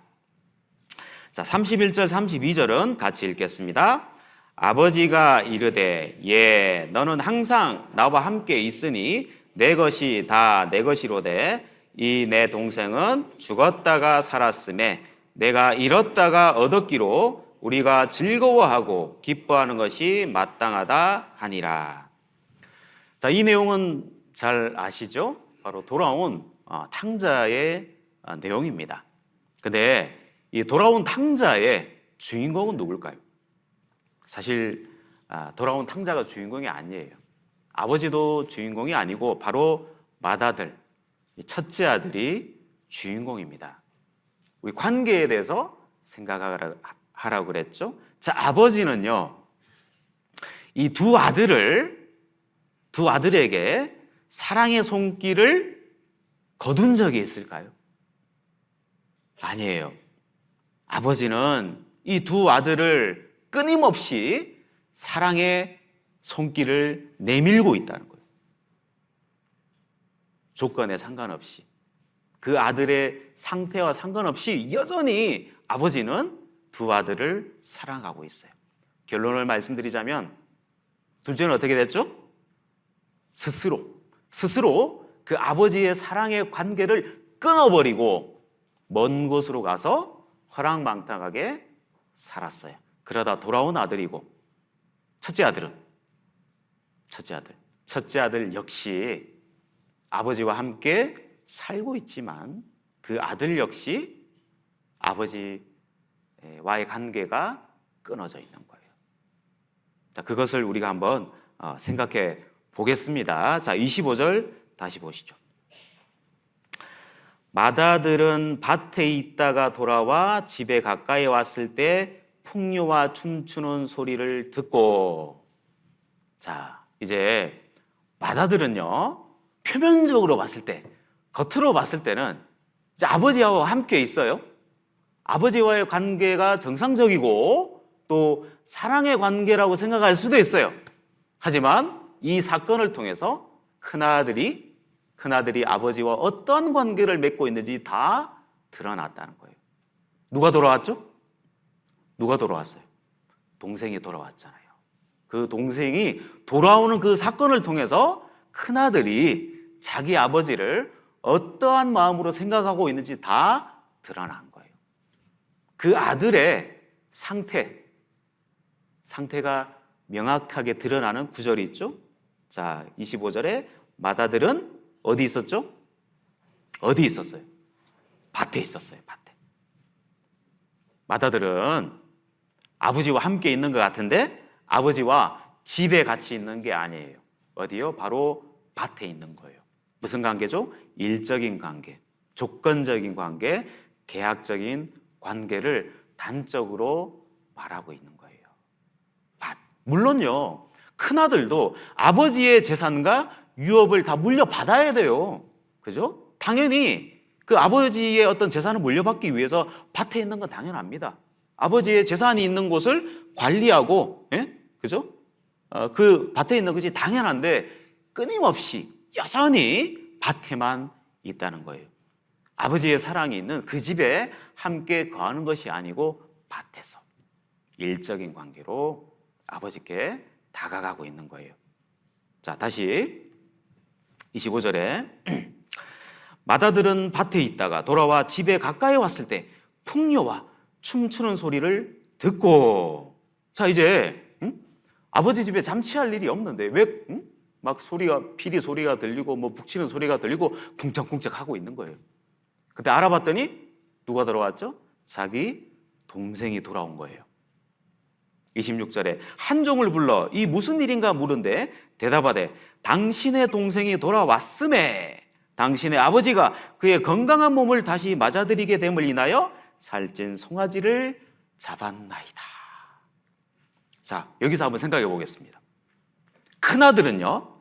자, 31절 32절은 같이 읽겠습니다. 아버지가 이르되 너는 항상 나와 함께 있으니 내 것이 다 내 것이로되 이 내 동생은 죽었다가 살았음에 내가 잃었다가 얻었기로 우리가 즐거워하고 기뻐하는 것이 마땅하다 하니라. 자, 이 내용은 잘 아시죠? 바로 돌아온 탕자의 내용입니다. 근데 이 돌아온 탕자의 주인공은 누굴까요? 사실 돌아온 탕자가 주인공이 아니에요. 아버지도 주인공이 아니고 바로 맏아들, 첫째 아들이 주인공입니다. 우리 관계에 대해서 생각하라고 그랬죠. 자, 아버지는요, 이 두 아들에게 사랑의 손길을 거둔 적이 있을까요? 아니에요. 아버지는 이 두 아들을 끊임없이 사랑의 손길을 내밀고 있다는 거예요. 조건에 상관없이, 그 아들의 상태와 상관없이 여전히 아버지는 두 아들을 사랑하고 있어요. 결론을 말씀드리자면 둘째는 어떻게 됐죠? 스스로 그 아버지의 사랑의 관계를 끊어버리고 먼 곳으로 가서 허랑방탕하게 살았어요. 그러다 돌아온 아들이고 첫째 아들 역시 아버지와 함께 살고 있지만 그 아들 역시 아버지와의 관계가 끊어져 있는 거예요. 자, 그것을 우리가 한번 생각해 보겠습니다. 자, 25절 다시 보시죠. 맏아들은 밭에 있다가 돌아와 집에 가까이 왔을 때 풍류와 춤추는 소리를 듣고, 자, 이제 맏아들은요, 표면적으로 봤을 때, 겉으로 봤을 때는 이제 아버지와 함께 있어요. 아버지와의 관계가 정상적이고 또 사랑의 관계라고 생각할 수도 있어요. 하지만 이 사건을 통해서 큰아들이 아버지와 어떤 관계를 맺고 있는지 다 드러났다는 거예요. 누가 돌아왔죠? 누가 돌아왔어요? 동생이 돌아왔잖아요. 그 동생이 돌아오는 그 사건을 통해서 큰아들이 자기 아버지를 어떠한 마음으로 생각하고 있는지 다 드러난 거예요. 그 아들의 상태가 명확하게 드러나는 구절이 있죠. 자, 25절에 맏아들은 어디 있었죠? 어디 있었어요? 밭에 있었어요. 밭에. 맏아들은 아버지와 함께 있는 것 같은데 아버지와 집에 같이 있는 게 아니에요. 어디요? 바로 밭에 있는 거예요. 무슨 관계죠? 일적인 관계, 조건적인 관계, 계약적인 관계를 단적으로 말하고 있는 거예요. 밭. 물론요, 큰아들도 아버지의 재산과 유업을 다 물려받아야 돼요. 그죠? 당연히 그 아버지의 어떤 재산을 물려받기 위해서 밭에 있는 건 당연합니다. 아버지의 재산이 있는 곳을 관리하고, 그죠? 그 밭에 있는 것이 당연한데 끊임없이 여전히 밭에만 있다는 거예요. 아버지의 사랑이 있는 그 집에 함께 거하는 것이 아니고 밭에서 일적인 관계로 아버지께 다가가고 있는 거예요. 자, 다시 25절에 맏아들은 밭에 있다가 돌아와 집에 가까이 왔을 때 풍녀와 춤추는 소리를 듣고, 자, 이제 아버지 집에 잠치할 일이 없는데 왜 막 피리 소리가 들리고 뭐 북치는 소리가 들리고 쿵짝쿵짝 하고 있는 거예요. 그때 알아봤더니 누가 들어왔죠? 자기 동생이 돌아온 거예요. 26절에 한 종을 불러 이 무슨 일인가 물은데 대답하되 당신의 동생이 돌아왔음에 당신의 아버지가 그의 건강한 몸을 다시 맞아들이게 됨을 인하여 살찐 송아지를 잡았나이다. 자, 여기서 한번 생각해 보겠습니다. 큰아들은요,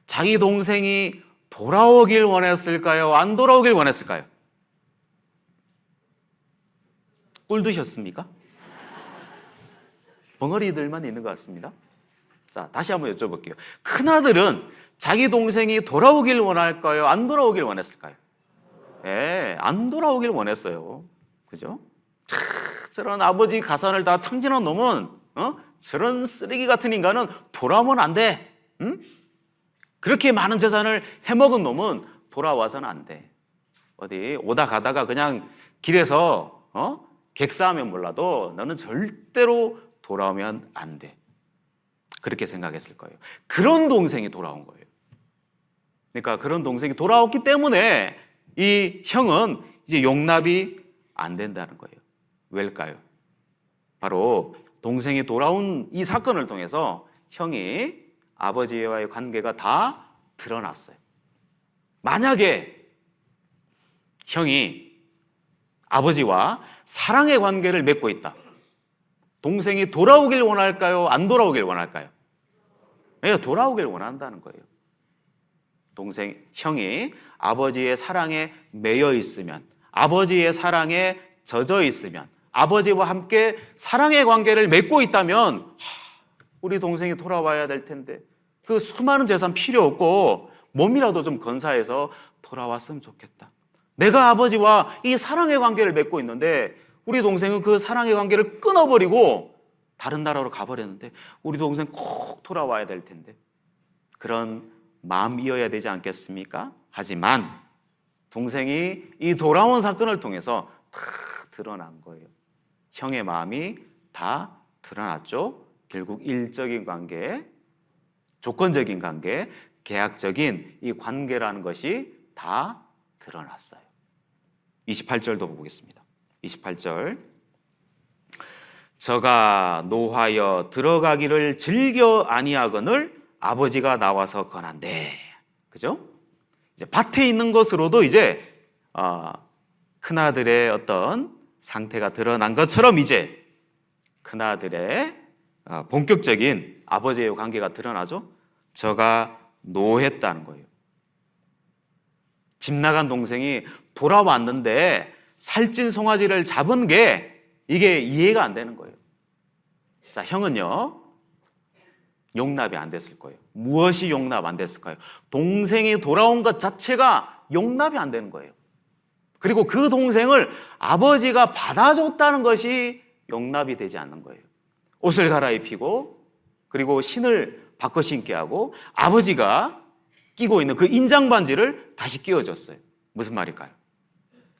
자기 동생이 돌아오길 원했을까요? 안 돌아오길 원했을까요? 꿀 드셨습니까? 벙어리들만 있는 것 같습니다. 자, 다시 한번 여쭤볼게요. 큰아들은 자기 동생이 돌아오길 원할까요? 안 돌아오길 원했을까요? 안 돌아오길 원했어요. 그죠? 저런 아버지 가산을 다 탕진한 놈은, 저런 쓰레기 같은 인간은 돌아오면 안 돼. 응? 그렇게 많은 재산을 해먹은 놈은 돌아와서는 안 돼. 어디 오다 가다가 그냥 길에서 객사하면 몰라도 너는 절대로 돌아오면 안 돼. 그렇게 생각했을 거예요. 그런 동생이 돌아온 거예요. 그러니까 그런 동생이 돌아왔기 때문에 이 형은 이제 용납이 안 된다는 거예요. 왜일까요? 바로 동생이 돌아온 이 사건을 통해서 형이 아버지와의 관계가 다 드러났어요. 만약에 형이 아버지와 사랑의 관계를 맺고 있다. 동생이 돌아오길 원할까요? 안 돌아오길 원할까요? 돌아오길 원한다는 거예요. 형이 아버지의 사랑에 매여 있으면, 아버지의 사랑에 젖어 있으면, 아버지와 함께 사랑의 관계를 맺고 있다면 우리 동생이 돌아와야 될 텐데 그 수많은 재산 필요 없고 몸이라도 좀 건사해서 돌아왔으면 좋겠다. 내가 아버지와 이 사랑의 관계를 맺고 있는데 우리 동생은 그 사랑의 관계를 끊어버리고 다른 나라로 가버렸는데 우리 동생 꼭 돌아와야 될 텐데 그런 마음이어야 되지 않겠습니까? 하지만 동생이 이 돌아온 사건을 통해서 다 드러난 거예요. 형의 마음이 다 드러났죠. 결국 일적인 관계, 조건적인 관계, 계약적인 이 관계라는 것이 다 드러났어요. 28절도 보겠습니다. 28절. 저가 노하여 들어가기를 즐겨 아니하거늘 아버지가 나와서 권한대. 그죠? 이제 밭에 있는 것으로도 이제 큰아들의 어떤 상태가 드러난 것처럼 이제 큰아들의 본격적인 아버지의 관계가 드러나죠. 저가 노했다는 거예요. 집 나간 동생이 돌아왔는데 살찐 송아지를 잡은 게 이게 이해가 안 되는 거예요. 자, 형은요, 용납이 안 됐을 거예요. 무엇이 용납 안 됐을까요? 동생이 돌아온 것 자체가 용납이 안 되는 거예요. 그리고 그 동생을 아버지가 받아줬다는 것이 용납이 되지 않는 거예요. 옷을 갈아입히고 그리고 신을 바꿔 신게 하고 아버지가 끼고 있는 그 인장 반지를 다시 끼워줬어요. 무슨 말일까요?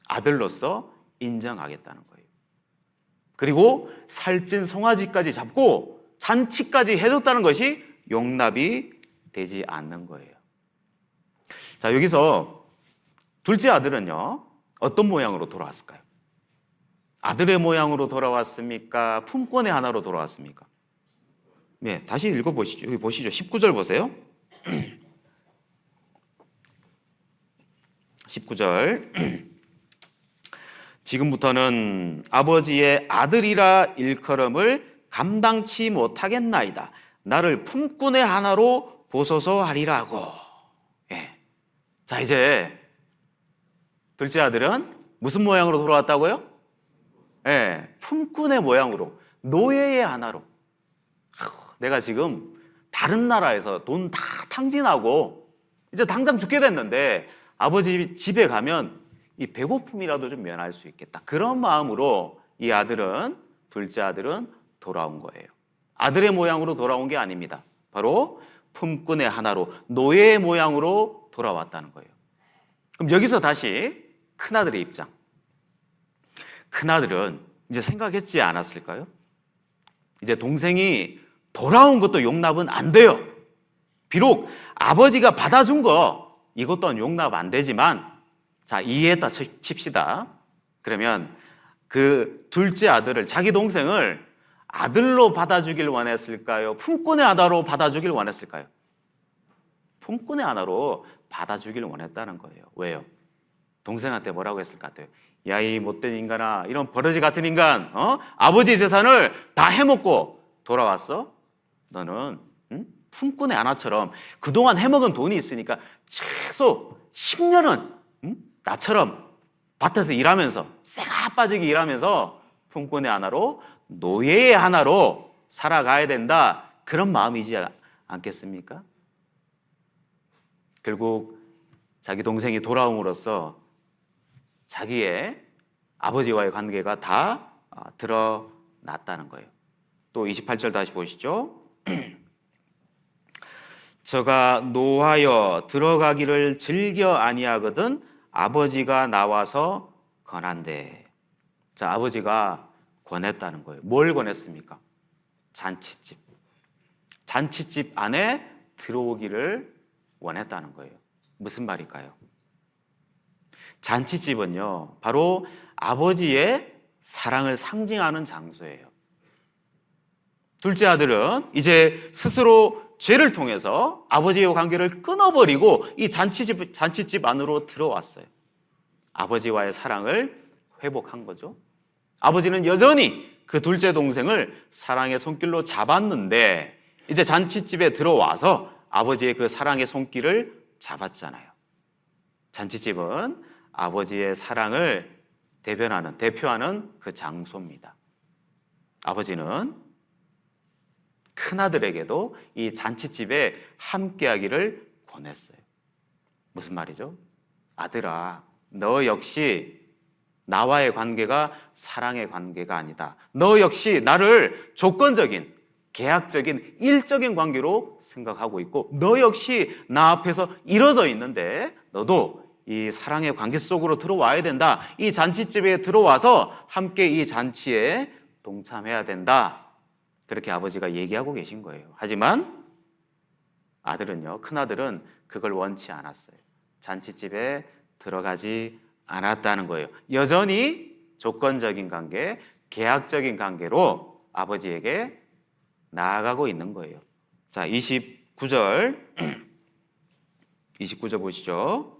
아들로서 인정하겠다는 거예요. 그리고 살찐 송아지까지 잡고 잔치까지 해줬다는 것이 용납이 되지 않는 거예요. 자, 여기서 둘째 아들은요, 어떤 모양으로 돌아왔을까요? 아들의 모양으로 돌아왔습니까? 품꾼의 하나로 돌아왔습니까? 네, 다시 읽어보시죠. 여기 보시죠. 19절 보세요. 19절. 지금부터는 아버지의 아들이라 일컬음을 감당치 못하겠나이다. 나를 품꾼의 하나로 보소서 하리라고. 예. 자, 이제 둘째 아들은 무슨 모양으로 돌아왔다고요? 예, 품꾼의 모양으로, 노예의 하나로. 내가 지금 다른 나라에서 돈 다 탕진하고 이제 당장 죽게 됐는데 아버지 집에 가면 이 배고픔이라도 좀 면할 수 있겠다. 그런 마음으로 이 아들은, 둘째 아들은 돌아온 거예요. 아들의 모양으로 돌아온 게 아닙니다. 바로 품꾼의 하나로, 노예의 모양으로 돌아왔다는 거예요. 그럼 여기서 다시 큰아들의 입장. 큰아들은 이제 생각했지 않았을까요? 이제 동생이 돌아온 것도 용납은 안 돼요. 비록 아버지가 받아준 거, 이것 또한 용납 안 되지만, 자, 이해했다 칩시다. 그러면 그 둘째 아들을, 자기 동생을 아들로 받아주길 원했을까요? 품꾼의 하나로 받아주길 원했을까요? 품꾼의 하나로 받아주길 원했다는 거예요. 왜요? 동생한테 뭐라고 했을 것 같아요? 야, 이 못된 인간아, 이런 버러지 같은 인간, 아버지 재산을 다 해먹고 돌아왔어? 너는 품꾼의 하나처럼 그동안 해먹은 돈이 있으니까 최소 10년은 나처럼 밭에서 일하면서 쇠가 빠지게 일하면서 품꾼의 하나로, 노예의 하나로 살아가야 된다. 그런 마음이지 않겠습니까? 결국 자기 동생이 돌아옴으로써 자기의 아버지와의 관계가 다 드러났다는 거예요. 또 28절 다시 보시죠. 저가 노하여 들어가기를 즐겨 아니하거든 아버지가 나와서 권한대. 자, 아버지가 권했다는 거예요. 뭘 권했습니까? 잔치집. 잔치집 안에 들어오기를 원했다는 거예요. 무슨 말일까요? 잔치집은요, 바로 아버지의 사랑을 상징하는 장소예요. 둘째 아들은 이제 스스로 죄를 통해서 아버지의 관계를 끊어버리고 이 잔치집 안으로 들어왔어요. 아버지와의 사랑을 회복한 거죠. 아버지는 여전히 그 둘째 동생을 사랑의 손길로 잡았는데 이제 잔치집에 들어와서 아버지의 그 사랑의 손길을 잡았잖아요. 잔치집은 아버지의 사랑을 대표하는 그 장소입니다. 아버지는 큰아들에게도 이 잔치집에 함께하기를 권했어요. 무슨 말이죠? 아들아, 너 역시 나와의 관계가 사랑의 관계가 아니다. 너 역시 나를 조건적인, 계약적인, 일적인 관계로 생각하고 있고 너 역시 나 앞에서 일어서 있는데 너도 이 사랑의 관계 속으로 들어와야 된다. 이 잔치집에 들어와서 함께 이 잔치에 동참해야 된다. 그렇게 아버지가 얘기하고 계신 거예요. 하지만 아들은요, 큰아들은 그걸 원치 않았어요. 잔치집에 들어가지 않았다는 거예요. 여전히 조건적인 관계, 계약적인 관계로 아버지에게 나아가고 있는 거예요. 자, 29절 보시죠.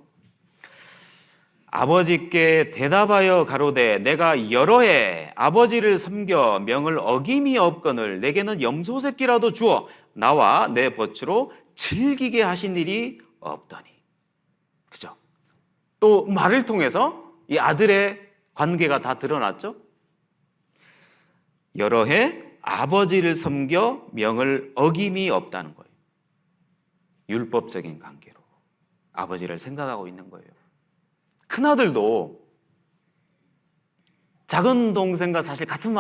아버지께 대답하여 가로되 내가 여러 해 아버지를 섬겨 명을 어김이 없거늘 내게는 염소 새끼라도 주어 나와 내 벗으로 즐기게 하신 일이 없더니. 그죠? 또 말을 통해서 이 아들의 관계가 다 드러났죠. 여러 해 아버지를 섬겨 명을 어김이 없다는 거예요. 율법적인 관계로 아버지를 생각하고 있는 거예요. 큰아들도 작은 동생과 사실 같은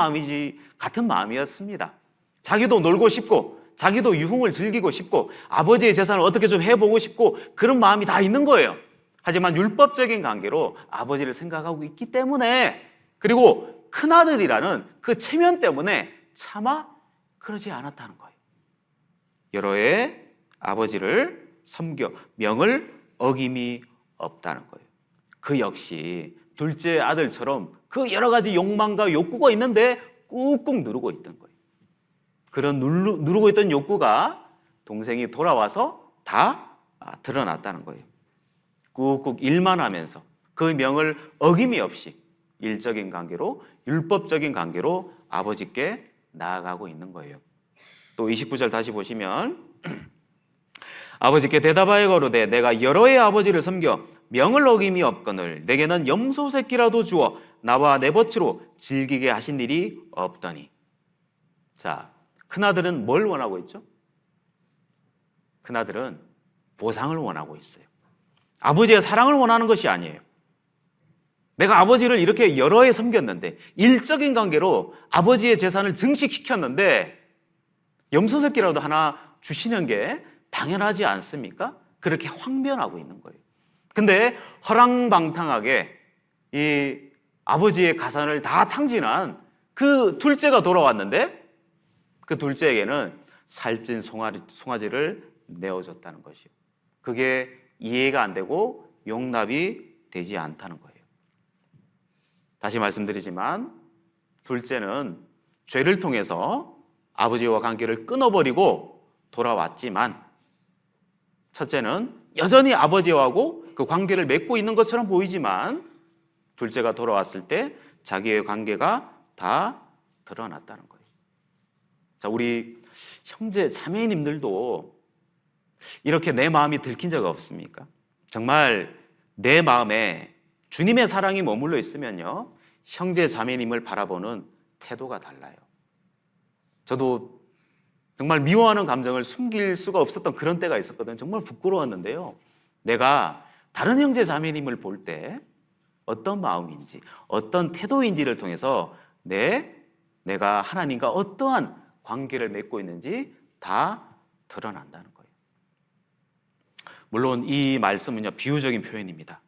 마음이었습니다. 자기도 놀고 싶고 자기도 유흥을 즐기고 싶고 아버지의 재산을 어떻게 좀 해보고 싶고 그런 마음이 다 있는 거예요. 하지만 율법적인 관계로 아버지를 생각하고 있기 때문에, 그리고 큰아들이라는 그 체면 때문에 차마 그러지 않았다는 거예요. 여러 해 아버지를 섬겨 명을 어김이 없다는 거예요. 그 역시 둘째 아들처럼 그 여러 가지 욕망과 욕구가 있는데 꾹꾹 누르고 있던 거예요. 그런 누르고 있던 욕구가 동생이 돌아와서 다 드러났다는 거예요. 꾹꾹 일만 하면서 그 명을 어김이 없이 일적인 관계로, 율법적인 관계로 아버지께 나아가고 있는 거예요. 또 29절 다시 보시면 아버지께 대답하여 거르되 내가 여러 해 아버지를 섬겨 명을 어김이 없거늘 내게는 염소 새끼라도 주어 나와 내 버치로 즐기게 하신 일이 없더니. 자, 큰아들은 뭘 원하고 있죠? 큰아들은 보상을 원하고 있어요. 아버지의 사랑을 원하는 것이 아니에요. 내가 아버지를 이렇게 여러 해 섬겼는데, 일적인 관계로 아버지의 재산을 증식시켰는데 염소 새끼라도 하나 주시는 게 당연하지 않습니까? 그렇게 황변하고 있는 거예요. 근데 허랑방탕하게 이 아버지의 가산을 다 탕진한 그 둘째가 돌아왔는데 그 둘째에게는 살찐 송아지를 내어줬다는 것이요. 그게 이해가 안 되고 용납이 되지 않다는 거예요. 다시 말씀드리지만 둘째는 죄를 통해서 아버지와 관계를 끊어버리고 돌아왔지만, 첫째는 여전히 아버지하고 그 관계를 맺고 있는 것처럼 보이지만 둘째가 돌아왔을 때 자기의 관계가 다 드러났다는 거예요. 자, 우리 형제 자매님들도 이렇게 내 마음이 들킨 적 없습니까? 정말 내 마음에 주님의 사랑이 머물러 있으면요, 형제 자매님을 바라보는 태도가 달라요. 저도 정말 미워하는 감정을 숨길 수가 없었던 그런 때가 있었거든요. 정말 부끄러웠는데요, 내가 다른 형제 자매님을 볼 때 어떤 마음인지, 어떤 태도인지를 통해서 내가 하나님과 어떠한 관계를 맺고 있는지 다 드러난다는 거예요. 물론 이 말씀은요, 비유적인 표현입니다.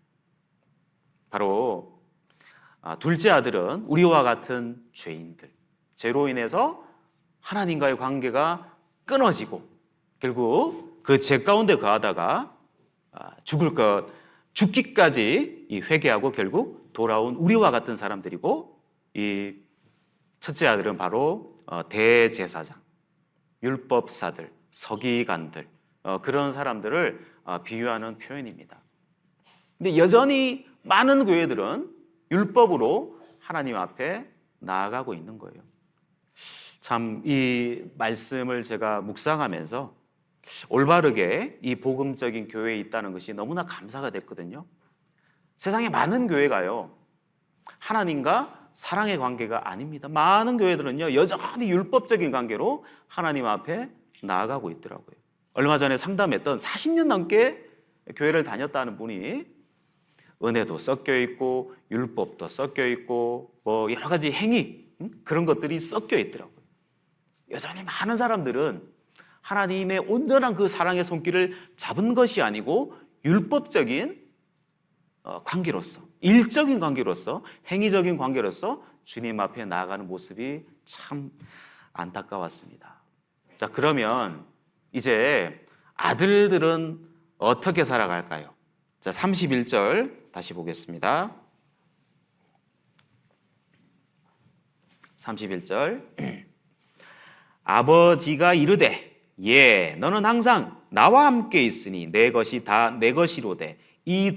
바로 둘째 아들은 우리와 같은 죄인들, 죄로 인해서 하나님과의 관계가 끊어지고 결국 그 죄 가운데 거하다가 죽기까지 회개하고 결국 돌아온 우리와 같은 사람들이고, 이 첫째 아들은 바로 대제사장, 율법사들, 서기관들, 그런 사람들을 비유하는 표현입니다. 근데 여전히 많은 교회들은 율법으로 하나님 앞에 나아가고 있는 거예요. 참 이 말씀을 제가 묵상하면서 올바르게 이 복음적인 교회에 있다는 것이 너무나 감사가 됐거든요. 세상에 많은 교회가요, 하나님과 사랑의 관계가 아닙니다. 많은 교회들은요, 여전히 율법적인 관계로 하나님 앞에 나아가고 있더라고요. 얼마 전에 상담했던 40년 넘게 교회를 다녔다는 분이 은혜도 섞여 있고 율법도 섞여 있고 뭐 여러 가지 행위, 그런 것들이 섞여 있더라고요. 여전히 많은 사람들은 하나님의 온전한 그 사랑의 손길을 잡은 것이 아니고 율법적인 관계로서, 일적인 관계로서, 행위적인 관계로서 주님 앞에 나아가는 모습이 참 안타까웠습니다. 자, 그러면 이제 아들들은 어떻게 살아갈까요? 자, 31절 다시 보겠습니다. 31절 아버지가 이르되 예 너는 항상 나와 함께 있으니 내 것이 다 내 것이로되 이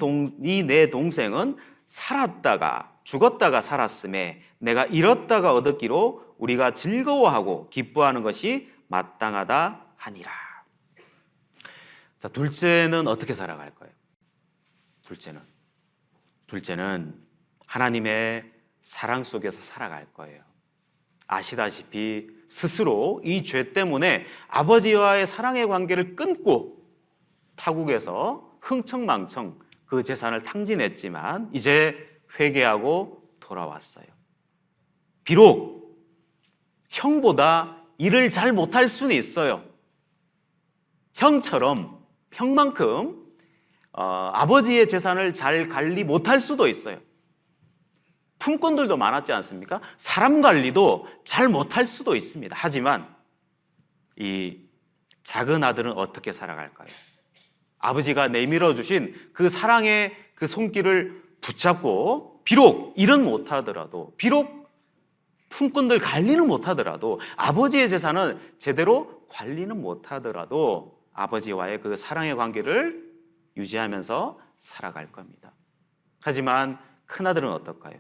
내 동생은 살았다가 죽었다가 살았음에 내가 잃었다가 얻었기로 우리가 즐거워하고 기뻐하는 것이 마땅하다 하니라. 자, 둘째는 어떻게 살아갈 거예요? 둘째는 하나님의 사랑 속에서 살아갈 거예요. 아시다시피 스스로 이 죄 때문에 아버지와의 사랑의 관계를 끊고 타국에서 흥청망청 그 재산을 탕진했지만 이제 회개하고 돌아왔어요. 비록 형보다 일을 잘 못할 수는 있어요. 형만큼 아버지의 재산을 잘 관리 못할 수도 있어요. 품꾼들도 많았지 않습니까? 사람 관리도 잘 못할 수도 있습니다. 하지만 이 작은 아들은 어떻게 살아갈까요? 아버지가 내밀어 주신 그 사랑의 그 손길을 붙잡고 비록 일은 못하더라도, 비록 품꾼들 관리는 못하더라도, 아버지의 재산은 제대로 관리는 못하더라도 아버지와의 그 사랑의 관계를 유지하면서 살아갈 겁니다. 하지만 큰아들은 어떨까요?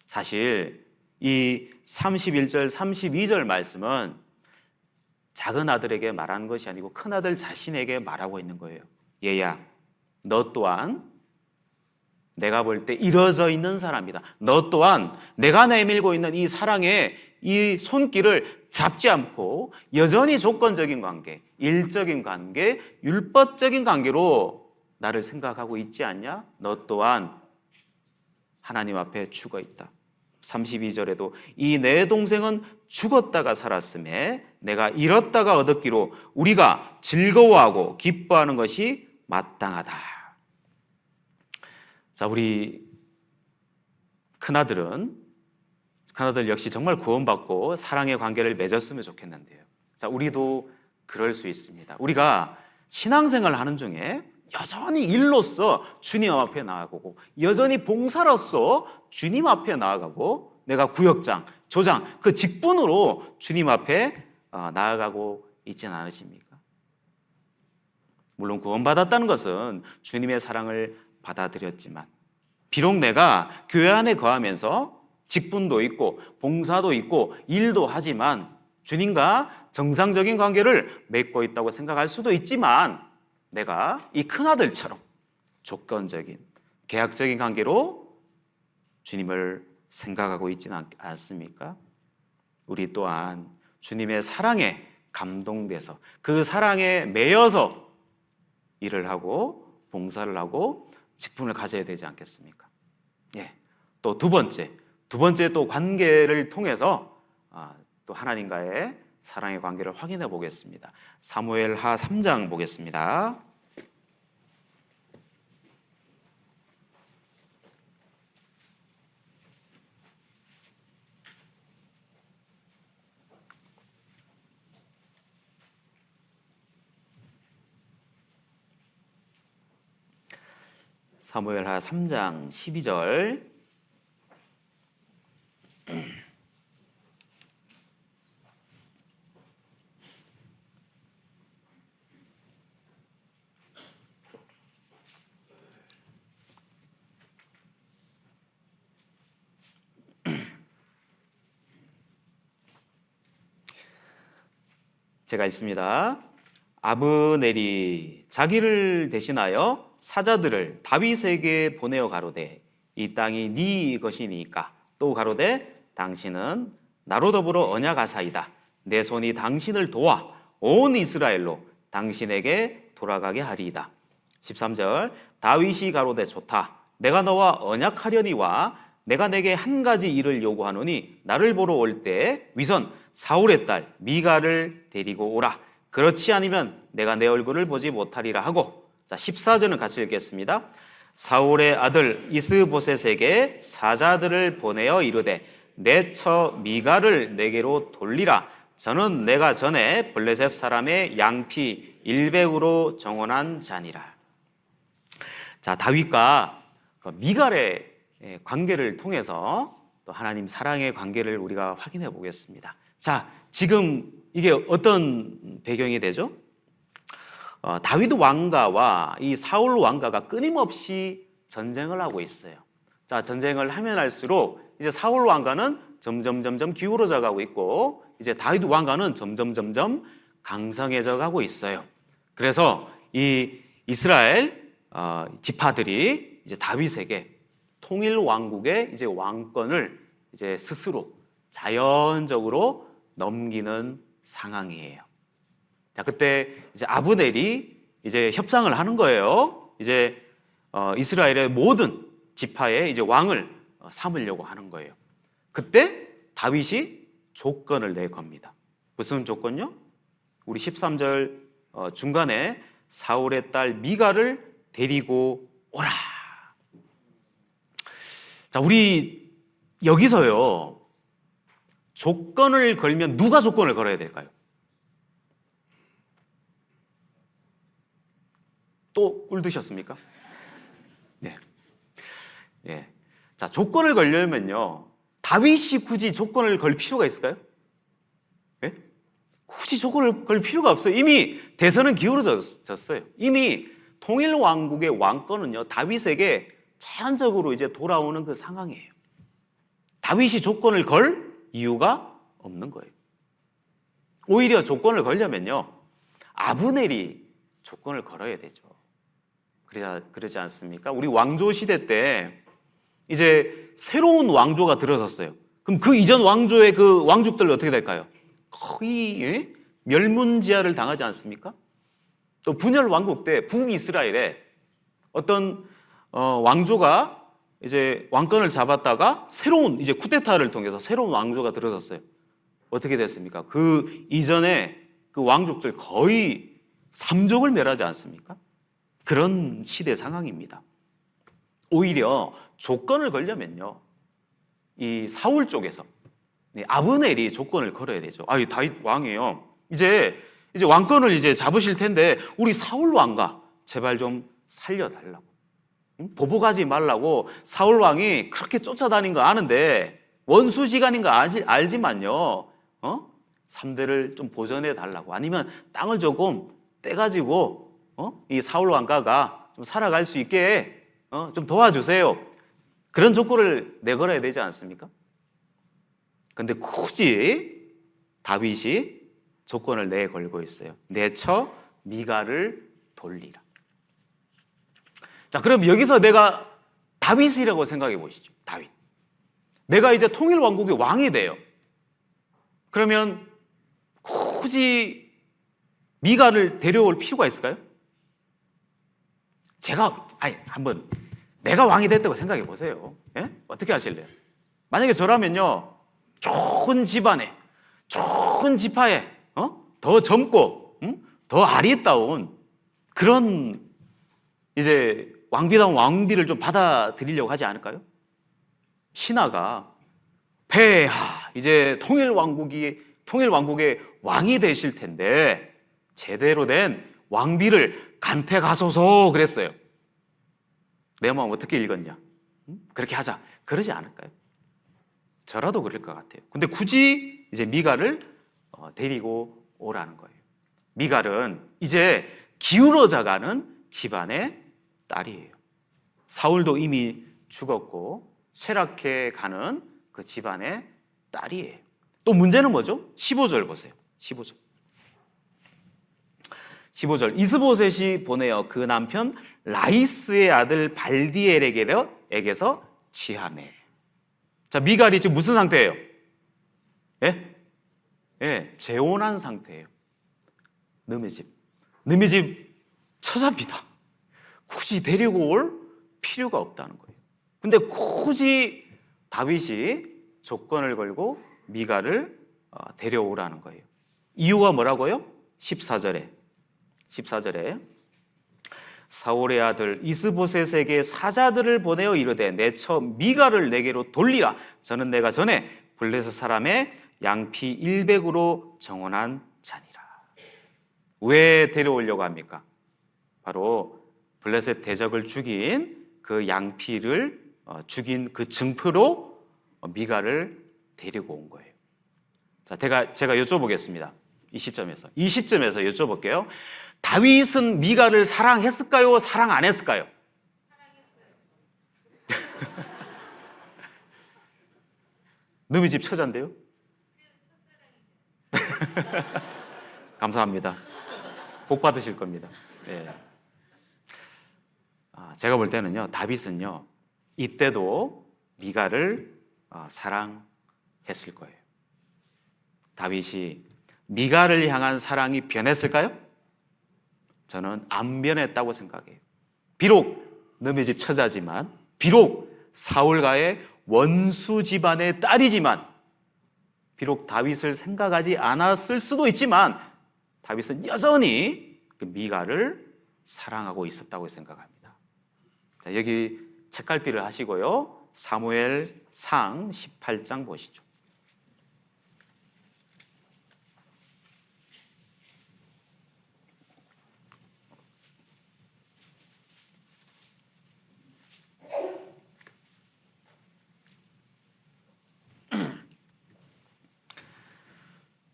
사실 이 31절, 32절 말씀은 작은 아들에게 말하는 것이 아니고 큰아들 자신에게 말하고 있는 거예요. 얘야, 너 또한 내가 볼 때 이뤄져 있는 사람이다. 너 또한 내가 내밀고 있는 이 사랑의 이 손길을 잡지 않고 여전히 조건적인 관계, 일적인 관계, 율법적인 관계로 나를 생각하고 있지 않냐? 너 또한 하나님 앞에 죽어 있다. 32절에도 이 내 동생은 죽었다가 살았음에 내가 잃었다가 얻었기로 우리가 즐거워하고 기뻐하는 것이 마땅하다. 자, 우리 큰아들 역시 정말 구원받고 사랑의 관계를 맺었으면 좋겠는데요. 자, 우리도 그럴 수 있습니다. 우리가 신앙생활을 하는 중에 여전히 일로서 주님 앞에 나아가고, 여전히 봉사로서 주님 앞에 나아가고, 내가 구역장, 조장, 그 직분으로 주님 앞에 나아가고 있지는 않으십니까? 물론 구원받았다는 것은 주님의 사랑을 받아들였지만, 비록 내가 교회 안에 거하면서 직분도 있고 봉사도 있고 일도 하지만 주님과 정상적인 관계를 맺고 있다고 생각할 수도 있지만, 내가 이 큰아들처럼 조건적인 계약적인 관계로 주님을 생각하고 있지는 않습니까? 우리 또한 주님의 사랑에 감동돼서 그 사랑에 매여서 일을 하고 봉사를 하고 직분을 가져야 되지 않겠습니까? 예. 또 두 번째 또 관계를 통해서 또 하나님과의 사랑의 관계를 확인해 보겠습니다. 사무엘하 3장 보겠습니다. 사무엘하 3장 12절. 제가 있습니다. 아브넬이 자기를 대신하여 사자들을 다윗에게 보내어 가로되 이 땅이 네 것이니까, 또 가로되 당신은 나로 더불어 언약하사이다. 내 손이 당신을 도와 온 이스라엘로 당신에게 돌아가게 하리이다. 13절. 다윗이 가로되 좋다. 내가 너와 언약하려니와 내가 내게 한 가지 일을 요구하노니 나를 보러 올 때 위선 사울의 딸 미가를 데리고 오라. 그렇지 않으면 내가 내 얼굴을 보지 못하리라 하고, 자, 14절은 같이 읽겠습니다. 사울의 아들 이스보셋에게 사자들을 보내어 이르되 내 처 미가를 내게로 돌리라. 저는 내가 전에 블레셋 사람의 양피 100으로 정원한 자니라. 자, 다윗과 미갈의 관계를 통해서 또 하나님 사랑의 관계를 우리가 확인해 보겠습니다. 자, 지금 이게 어떤 배경이 되죠? 다윗 왕가와 이 사울 왕가가 끊임없이 전쟁을 하고 있어요. 자, 전쟁을 하면 할수록 이제 사울 왕가는 점점 기울어져 가고 있고, 이제 다윗 왕가는 점점 강성해져 가고 있어요. 그래서 이 이스라엘 지파들이 이제 다윗에게 통일 왕국의 이제 왕권을 이제 스스로 자연적으로 넘기는 상황이에요. 자, 그때 이제 아브넬이 이제 협상을 하는 거예요. 이제 이스라엘의 모든 지파의 이제 왕을 삼으려고 하는 거예요. 그때 다윗이 조건을 내 겁니다. 무슨 조건요? 우리 13절 중간에 사울의 딸 미갈을 데리고 오라. 자, 우리 여기서요, 조건을 걸면 누가 조건을 걸어야 될까요? 또 꿀 드셨습니까? 네. 예. 자, 조건을 걸려면요, 다윗이 굳이 조건을 걸 필요가 있을까요? 예? 굳이 조건을 걸 필요가 없어요. 이미 대선은 기울어졌어요. 이미 통일 왕국의 왕권은요, 다윗에게 자연적으로 이제 돌아오는 그 상황이에요. 다윗이 조건을 걸 이유가 없는 거예요. 오히려 조건을 걸려면요, 아브넬이 조건을 걸어야 되죠. 그러지 않습니까? 우리 왕조 시대 때 이제 새로운 왕조가 들어섰어요. 그럼 그 이전 왕조의 그 왕족들 어떻게 될까요? 거의 멸문지화를 당하지 않습니까? 또 분열 왕국 때 북이스라엘에 어떤 왕조가 이제 왕권을 잡았다가 새로운 이제 쿠데타를 통해서 새로운 왕조가 들어섰어요. 어떻게 됐습니까? 그 이전에 그 왕족들 거의 삼족을 멸하지 않습니까? 그런 시대 상황입니다. 오히려 조건을 걸려면요, 이 사울 쪽에서 아브넬이 조건을 걸어야 되죠. 이 다윗 왕이에요. 이제 왕권을 이제 잡으실 텐데 우리 사울 왕과 제발 좀 살려달라고. 보복하지 말라고. 사울 왕이 그렇게 쫓아다닌 거 아는데, 원수지간인 거 알지만요, 3대를 좀 보전해 달라고. 아니면 땅을 조금 떼가지고 이 사울 왕가가 좀 살아갈 수 있게 좀 도와주세요. 그런 조건을 내걸어야 되지 않습니까? 근데 굳이 다윗이 조건을 내걸고 있어요. 내 처 미갈을 돌리라. 자, 그럼 여기서 내가 다윗이라고 생각해 보시죠. 다윗. 내가 이제 통일 왕국의 왕이 돼요. 그러면 굳이 미갈을 데려올 필요가 있을까요? 한번 내가 왕이 됐다고 생각해 보세요. 예? 어떻게 하실래요? 만약에 저라면요, 좋은 집안에, 좋은 지파에, 더 젊고, 더 아리따운 그런 이제 왕비다운 왕비를 좀 받아들이려고 하지 않을까요? 신하가 폐하, 이제 통일 왕국의 왕이 되실 텐데 제대로 된 왕비를 간택하소서 그랬어요. 내 마음 어떻게 읽었냐? 그렇게 하자. 그러지 않을까요? 저라도 그럴 것 같아요. 근데 굳이 이제 미갈을 데리고 오라는 거예요. 미갈은 이제 기울어져가는 집안의 딸이에요. 사울도 이미 죽었고 쇠락해 가는 그 집안의 딸이에요. 또 문제는 뭐죠? 15절 보세요. 15절. 이스보셋이 보내어 그 남편 라이스의 아들 발디엘에게서 취하매. 자, 미갈이 지금 무슨 상태예요? 재혼한 상태예요. 너희 집 처자입니다. 굳이 데리고 올 필요가 없다는 거예요. 근데 굳이 다윗이 조건을 걸고 미갈을 데려오라는 거예요. 이유가 뭐라고요? 14절에 사울의 아들 이스보셋에게 사자들을 보내어 이르되 내 처 미갈을 내게로 돌리라. 저는 내가 전에 블레셋 사람의 양피 100으로 정원한 자니라. 왜 데려오려고 합니까? 바로 블레셋 대적을 죽인 그 양피를 죽인 그 증표로 미갈을 데리고 온 거예요. 자, 제가 여쭤보겠습니다. 이 시점에서 여쭤볼게요. 다윗은 미갈을 사랑했을까요? 사랑 안 했을까요? 사랑했어요. 너희 집 처자인데요? 감사합니다. 복 받으실 겁니다. 네. 제가 볼 때는요, 다윗은요, 이때도 미갈을 사랑했을 거예요. 다윗이 미갈을 향한 사랑이 변했을까요? 저는 안 변했다고 생각해요. 비록 너희 집 처자지만, 비록 사울과의 원수 집안의 딸이지만, 비록 다윗을 생각하지 않았을 수도 있지만, 다윗은 여전히 그 미갈을 사랑하고 있었다고 생각합니다. 자, 여기 책갈피를 하시고요. 사무엘상 18장 보시죠.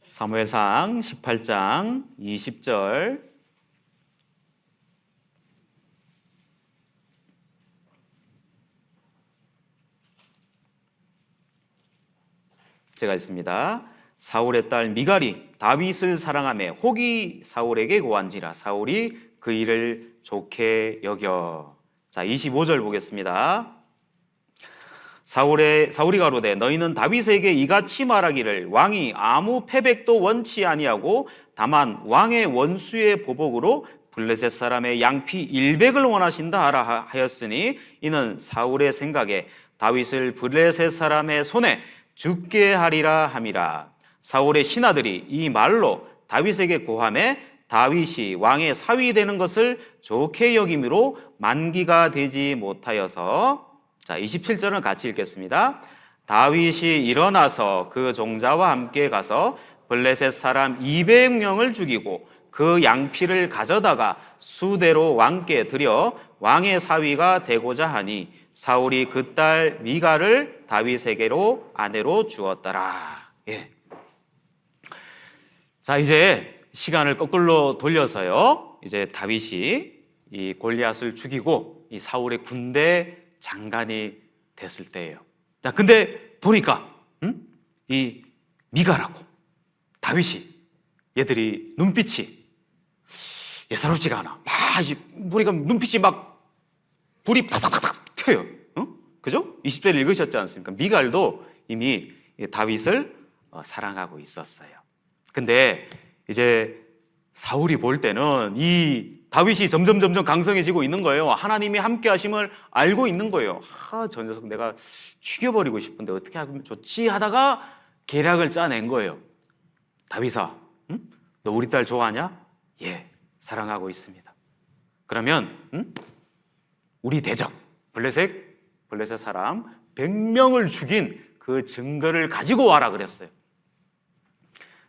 사무엘상 18장 20절 제가 있습니다. 사울의 딸 미갈이 다윗을 사랑하며 혹이 사울에게 고한지라 사울이 그 일을 좋게 여겨. 자, 25절 보겠습니다. 사울이 가로되 너희는 다윗에게 이같이 말하기를 왕이 아무 패백도 원치 아니하고 다만 왕의 원수의 보복으로 블레셋 사람의 양피 100을 원하신다 하라 하였으니 이는 사울의 생각에 다윗을 블레셋 사람의 손에 죽게 하리라 함이라. 사울의 신하들이 이 말로 다윗에게 고하매 다윗이 왕의 사위 되는 것을 좋게 여김으로 만기가 되지 못하여서. 자, 27절은 같이 읽겠습니다. 다윗이 일어나서 그 종자와 함께 가서 블레셋 사람 200명을 죽이고 그 양피를 가져다가 수대로 왕께 드려 왕의 사위가 되고자 하니 사울이 그 딸 미갈을 다윗에게로 아내로 주었더라. 예. 자, 이제 시간을 거꾸로 돌려서요. 이제 다윗이 이 골리앗을 죽이고 이 사울의 군대 장관이 됐을 때예요. 자, 근데 보니까 이 미갈하고 다윗이 얘들이 눈빛이 예사롭지가 않아. 막 보니까 눈빛이 막 불이 탁탁탁 튀어요. 그죠? 20절을 읽으셨지 않습니까? 미갈도 이미 다윗을 사랑하고 있었어요. 근데 이제 사울이 볼 때는 이 다윗이 점점 강성해지고 있는 거예요. 하나님이 함께 하심을 알고 있는 거예요. 저 녀석 내가 죽여버리고 싶은데 어떻게 하면 좋지 하다가 계략을 짜낸 거예요. 다윗아, 너 우리 딸 좋아하냐? 예, 사랑하고 있습니다. 그러면 우리 대적 블레셋 사람 100명을 죽인 그 증거를 가지고 와라 그랬어요.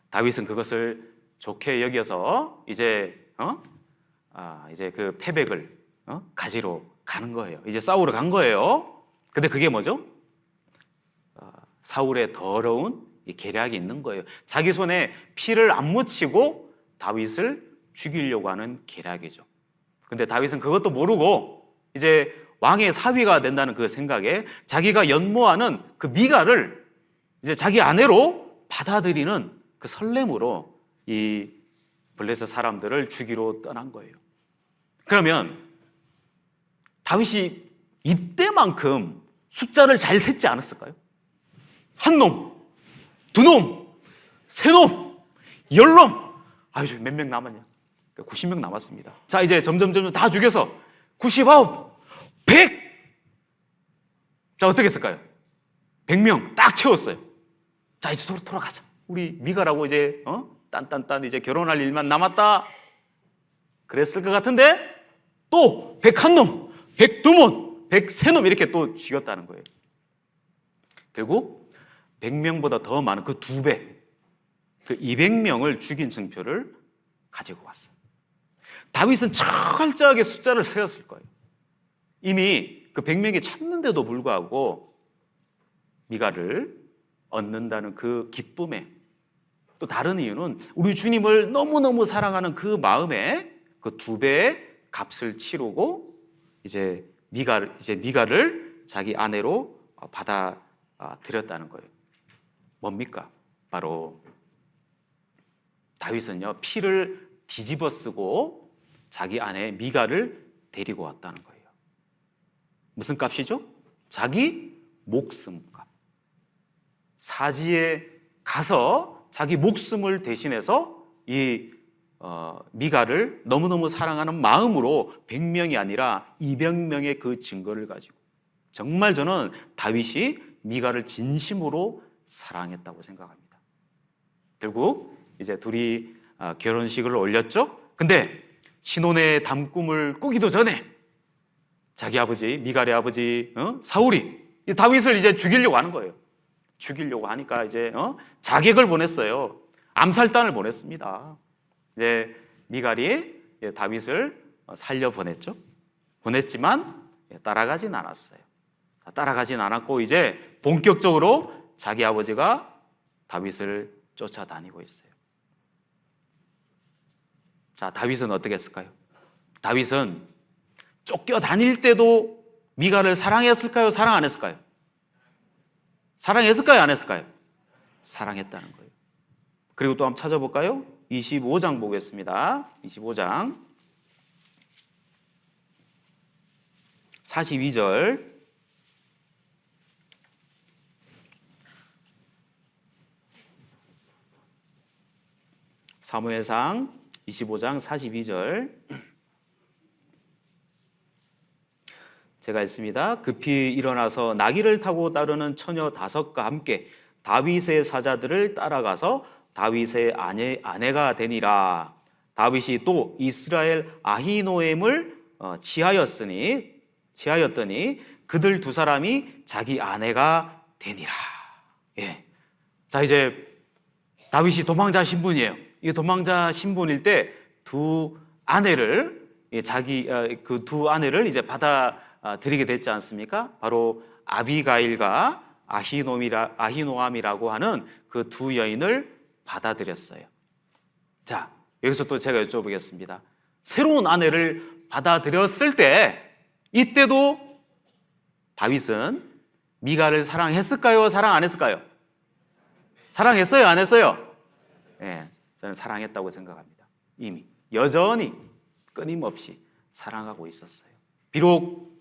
다윗은 그것을 좋게 여겨서 이제 그 패백을 가지러 가는 거예요. 이제 싸우러 간 거예요. 근데 그게 뭐죠? 사울의 더러운 이 계략이 있는 거예요. 자기 손에 피를 안 묻히고 다윗을 죽이려고 하는 계략이죠. 근데 다윗은 그것도 모르고 이제 왕의 사위가 된다는 그 생각에 자기가 연모하는 그 미갈을 이제 자기 아내로 받아들이는 그 설렘으로 이 블레셋 사람들을 죽이러 떠난 거예요. 그러면 다윗이 이때만큼 숫자를 잘 셌지 않았을까요? 한 놈, 두 놈, 세 놈, 10놈. 아유, 몇 명 남았냐? 90명 남았습니다. 자, 이제 점점 다 죽여서 99, 100. 자, 어떻게 했을까요? 100명 딱 채웠어요. 자, 이제 돌아가자. 우리 미갈하고 이제 딴 이제 결혼할 일만 남았다. 그랬을 것 같은데 또 101놈, 102놈, 103놈 이렇게 또 죽였다는 거예요. 결국 100명보다 더 많은 그 2배, 그 200명을 죽인 증표를 가지고 왔어요. 다윗은 철저하게 숫자를 세웠을 거예요. 이미 그 100명이 참는데도 불구하고 미갈을 얻는다는 그 기쁨에, 또 다른 이유는 우리 주님을 너무너무 사랑하는 그 마음에 그 2배의 값을 치르고 이제 미갈을 자기 아내로 받아들였다는 거예요. 뭡니까? 바로 다윗은요, 피를 뒤집어 쓰고 자기 아내 미갈을 데리고 왔다는 거예요. 무슨 값이죠? 자기 목숨값. 사지에 가서 자기 목숨을 대신해서 이 미갈을 너무너무 사랑하는 마음으로 100명이 아니라 200명의 그 증거를 가지고, 정말 저는 다윗이 미갈을 진심으로 사랑했다고 생각합니다. 결국 이제 둘이 결혼식을 올렸죠. 근데 신혼의 담꿈을 꾸기도 전에 자기 아버지, 미갈의 아버지 사울이 이 다윗을 이제 죽이려고 하는 거예요. 죽이려고 하니까 이제 자객을 보냈어요. 암살단을 보냈습니다. 이제 미갈이 다윗을 살려 보냈죠. 보냈지만 따라가진 않았어요. 따라가진 않았고 이제 본격적으로 자기 아버지가 다윗을 쫓아다니고 있어요. 자, 다윗은 어떻게 했을까요? 다윗은 쫓겨다닐 때도 미갈을 사랑했을까요? 사랑 안 했을까요? 사랑했을까요? 안 했을까요? 사랑했다는 거예요. 그리고 또 한번 찾아볼까요? 25장 보겠습니다. 25장 42절 사무엘상 25장 42절 제가 읽습니다. 급히 일어나서 나귀를 타고 따르는 처녀 5과 함께 다윗의 사자들을 따라가서 다윗의 아내가 되니라. 다윗이 또 이스라엘 아히노엠을 취하였더니 그들 2사람이 자기 아내가 되니라. 예. 자, 이제 다윗이 도망자 신분이에요. 이 도망자 신분일 때 두 아내를 그 두 아내를 이제 받아들이게 됐지 않습니까? 바로 아비가일과 아히노암이라고 하는 그 두 여인을 받아들였어요. 자, 여기서 또 제가 여쭤보겠습니다. 새로운 아내를 받아들였을 때 이때도 다윗은 미갈을 사랑했을까요? 사랑 안 했을까요? 사랑했어요? 안 했어요? 예, 저는 사랑했다고 생각합니다. 이미 여전히 끊임없이 사랑하고 있었어요. 비록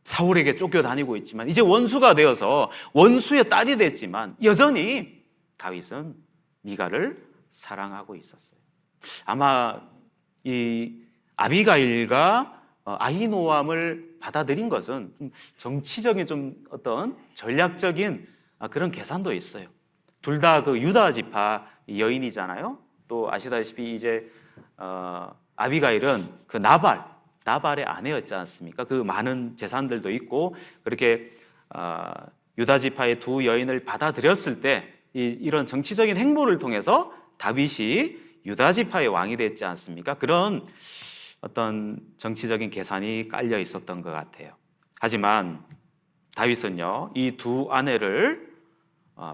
사울에게 쫓겨다니고 있지만 이제 원수가 되어서 원수의 딸이 됐지만 여전히 다윗은 미갈을 사랑하고 있었어요. 아마 이 아비가일과 아히노암을 받아들인 것은 좀 정치적인 좀 어떤 전략적인 그런 계산도 있어요. 둘 다 그 유다 지파 여인이잖아요. 또 아시다시피 이제 아비가일은 그 나발의 아내였지 않습니까? 그 많은 재산들도 있고 그렇게 유다 지파의 두 여인을 받아들였을 때 이런 정치적인 행보를 통해서 다윗이 유다 지파의 왕이 됐지 않습니까? 그런 어떤 정치적인 계산이 깔려 있었던 것 같아요. 하지만 다윗은요, 이 두 아내를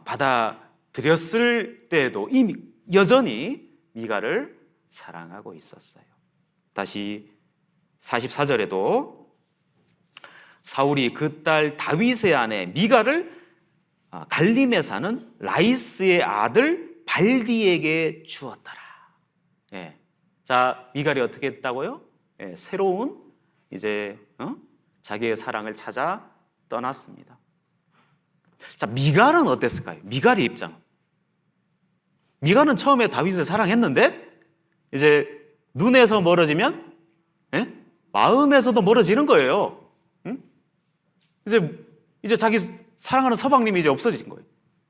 받아들였을 때도 이미 여전히 미갈을 사랑하고 있었어요. 다시 44절에도 사울이 그 딸 다윗의 아내 미갈을 갈림에 사는 라이스의 아들 발디에게 주었더라. 예. 자, 미갈이 어떻게 했다고요? 예, 새로운 이제 자기의 사랑을 찾아 떠났습니다. 자, 미갈은 어땠을까요? 미갈의 입장. 미갈은 처음에 다윗을 사랑했는데 이제 눈에서 멀어지면 마음에서도 멀어지는 거예요. 이제 자기 사랑하는 서방님이 이제 없어진 거예요.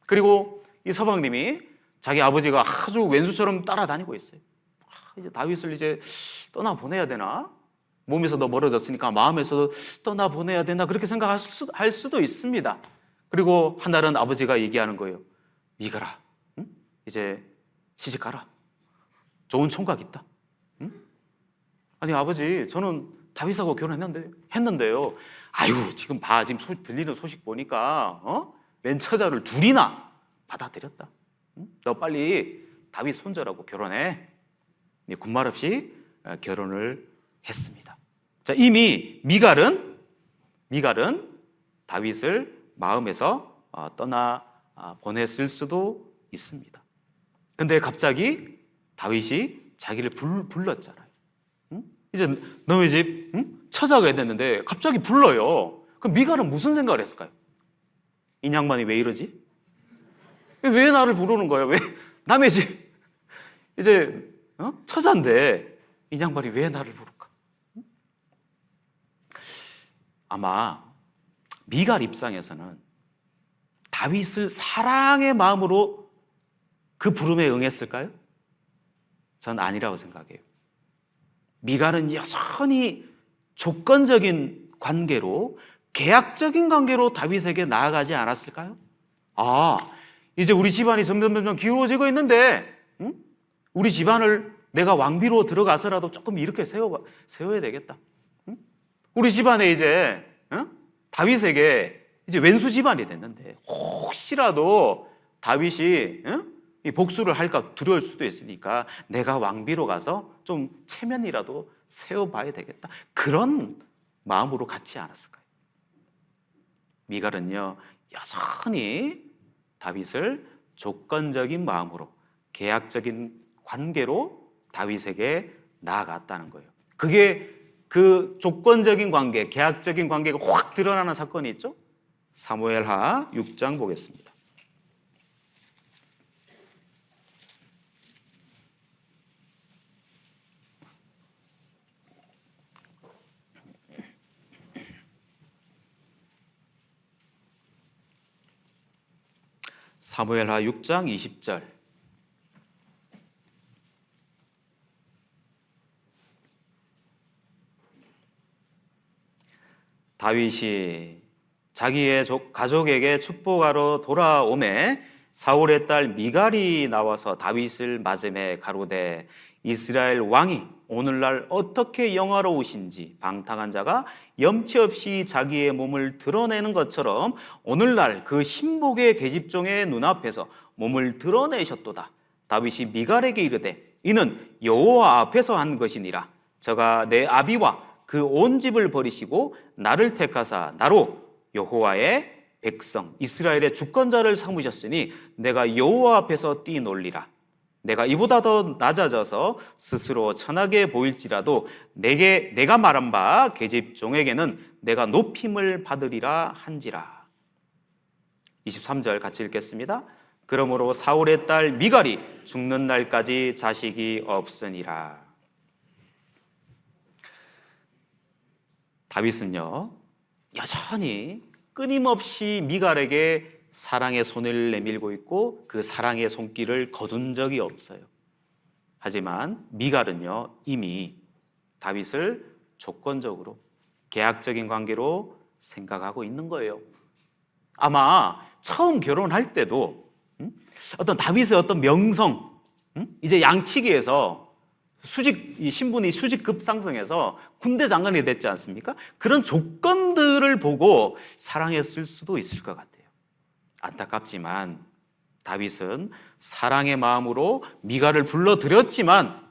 그리고 이 서방님이 자기 아버지가 아주 왼수처럼 따라다니고 있어요. 이제 다윗을 이제 떠나 보내야 되나? 몸에서도 멀어졌으니까 마음에서도 떠나 보내야 되나? 그렇게 생각할 수도 있습니다. 그리고 한 날은 아버지가 얘기하는 거예요. 미갈아, 이제 시집 가라. 좋은 총각 있다. 아니 아버지, 저는 다윗하고 결혼했는데요. 아유, 지금 들리는 소식 보니까 맨 처자를 둘이나 받아들였다. 너 빨리 다윗 손자라고 결혼해. 군말 없이 결혼을 했습니다. 자, 이미 미갈은 다윗을 마음에서 떠나 보냈을 수도 있습니다. 근데 갑자기 다윗이 자기를 불렀잖아요. 이제 너희 집 처자가 됐는데 갑자기 불러요. 그럼 미갈은 무슨 생각을 했을까요? 이 양반이 왜 이러지? 왜 나를 부르는 거예요? 왜 남의 집 이제 처자인데 이 양반이 왜 나를 부를까? 아마 미갈 입장에서는 다윗을 사랑의 마음으로 그 부름에 응했을까요? 전 아니라고 생각해요. 미갈은 여전히 조건적인 관계로, 계약적인 관계로 다윗에게 나아가지 않았을까요? 이제 우리 집안이 점점 기울어지고 있는데, 우리 집안을 내가 왕비로 들어가서라도 조금 이렇게 세워야 되겠다. 우리 집안에 이제 다윗에게 이제 왼수 집안이 됐는데, 혹시라도 다윗이 이 복수를 할까 두려울 수도 있으니까 내가 왕비로 가서 좀 체면이라도 세워봐야 되겠다. 그런 마음으로 갖지 않았을까요? 미갈은요, 여전히 다윗을 조건적인 마음으로, 계약적인 관계로 다윗에게 나아갔다는 거예요. 그게 그 조건적인 관계, 계약적인 관계가 확 드러나는 사건이 있죠? 사무엘하 6장 보겠습니다. 사무엘하 6장 20절. 다윗이 자기의 가족에게 축복하러 돌아오매 사울의 딸 미갈이 나와서 다윗을 맞으며 가로되 이스라엘 왕이 오늘날 어떻게 영화로우신지 방탕한 자가 염치 없이 자기의 몸을 드러내는 것처럼 오늘날 그 신복의 계집종의 눈앞에서 몸을 드러내셨도다. 다윗이 미갈에게 이르되 이는 여호와 앞에서 한 것이니라. 저가 내 아비와 그 온 집을 버리시고 나를 택하사 나로 여호와의 백성 이스라엘의 주권자를 삼으셨으니 내가 여호와 앞에서 뛰놀리라. 내가 이보다 더 낮아져서 스스로 천하게 보일지라도 내가 말한 바 계집종에게는 내가 높임을 받으리라 한지라. 23절 같이 읽겠습니다. 그러므로 사울의 딸 미갈이 죽는 날까지 자식이 없으니라. 다윗은요, 여전히 끊임없이 미갈에게 사랑의 손을 내밀고 있고 그 사랑의 손길을 거둔 적이 없어요. 하지만 미갈은요, 이미 다윗을 조건적으로, 계약적인 관계로 생각하고 있는 거예요. 아마 처음 결혼할 때도 어떤 다윗의 어떤 명성, 이제 양치기에서 신분이 수직급 상승해서 군대 장관이 됐지 않습니까? 그런 조건들을 보고 사랑했을 수도 있을 것 같아요. 안타깝지만 다윗은 사랑의 마음으로 미갈을 불러들였지만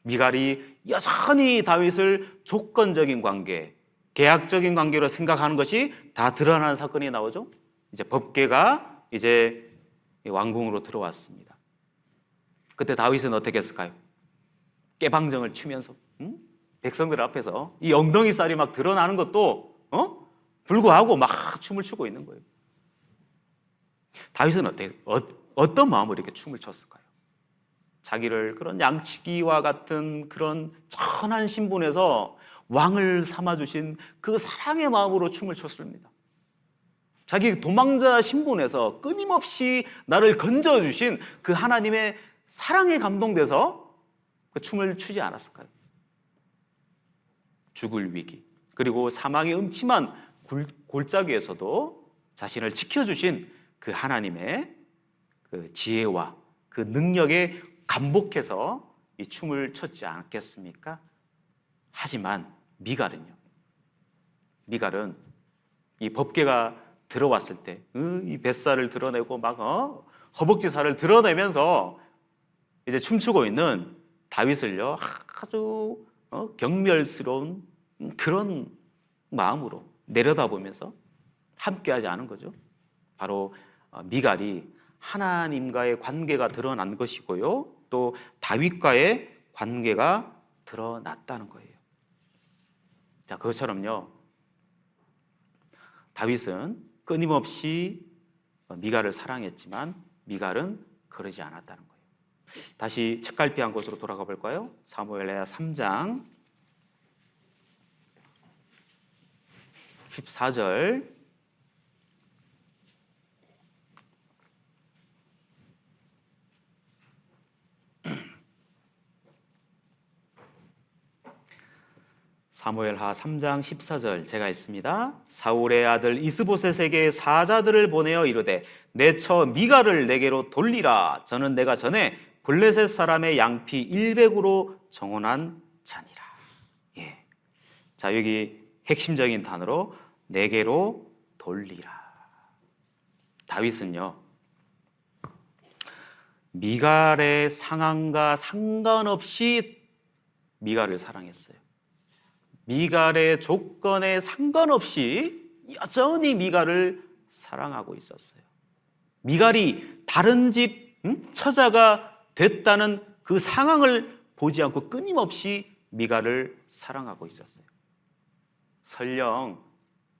미갈이 여전히 다윗을 조건적인 관계, 계약적인 관계로 생각하는 것이 다 드러나는 사건이 나오죠. 이제 법궤가 이제 왕궁으로 들어왔습니다. 그때 다윗은 어떻게 했을까요? 깨방정을 추면서 백성들 앞에서 이 엉덩이 살이 막 드러나는 것도 불구하고 막 춤을 추고 있는 거예요. 다윗은 어떤 마음으로 이렇게 춤을 췄을까요? 자기를 그런 양치기와 같은 그런 천한 신분에서 왕을 삼아주신 그 사랑의 마음으로 춤을 췄습니다. 자기 도망자 신분에서 끊임없이 나를 건져주신 그 하나님의 사랑에 감동돼서 그 춤을 추지 않았을까요? 죽을 위기, 그리고 사망의 음침한 골짜기에서도 자신을 지켜주신 그 하나님의 그 지혜와 그 능력에 감복해서 이 춤을 췄지 않겠습니까? 하지만 미갈은 이 법궤가 들어왔을 때 이 뱃살을 드러내고 막 허벅지 살을 드러내면서 이제 춤추고 있는 다윗을요 아주 경멸스러운 그런 마음으로 내려다보면서 함께하지 않은 거죠. 바로 미갈이 하나님과의 관계가 드러난 것이고요, 또 다윗과의 관계가 드러났다는 거예요. 자, 그것처럼요, 다윗은 끊임없이 미갈을 사랑했지만 미갈은 그러지 않았다는 거예요. 다시 책갈피한 곳으로 돌아가 볼까요? 사무엘하 3장 14절. 사무엘하 3장 14절 제가 있습니다. 사울의 아들 이스보셋에게 사자들을 보내어 이르되 내 처 미갈을 내게로 돌리라. 저는 내가 전에 블레셋 사람의 양피 100으로 정혼한 자니라. 예. 자, 여기 핵심적인 단어로 내게로 돌리라. 다윗은요, 미갈의 상황과 상관없이 미갈을 사랑했어요. 미갈의 조건에 상관없이 여전히 미갈을 사랑하고 있었어요. 미갈이 다른 집 처자가 됐다는 그 상황을 보지 않고 끊임없이 미갈을 사랑하고 있었어요. 설령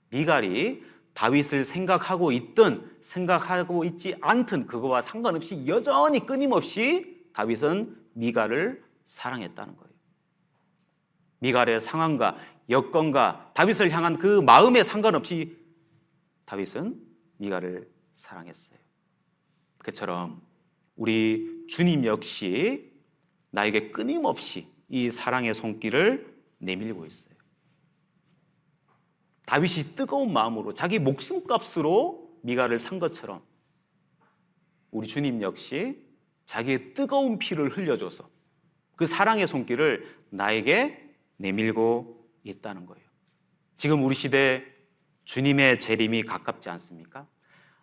미갈이 다윗을 생각하고 있든 생각하고 있지 않든 그거와 상관없이 여전히 끊임없이 다윗은 미갈을 사랑했다는 거예요. 미갈의 상황과 여건과 다윗을 향한 그 마음에 상관없이 다윗은 미갈을 사랑했어요. 그처럼 우리 주님 역시 나에게 끊임없이 이 사랑의 손길을 내밀고 있어요. 다윗이 뜨거운 마음으로 자기 목숨값으로 미갈을 산 것처럼 우리 주님 역시 자기의 뜨거운 피를 흘려줘서 그 사랑의 손길을 나에게 내밀고 있다는 거예요. 지금 우리 시대 주님의 재림이 가깝지 않습니까?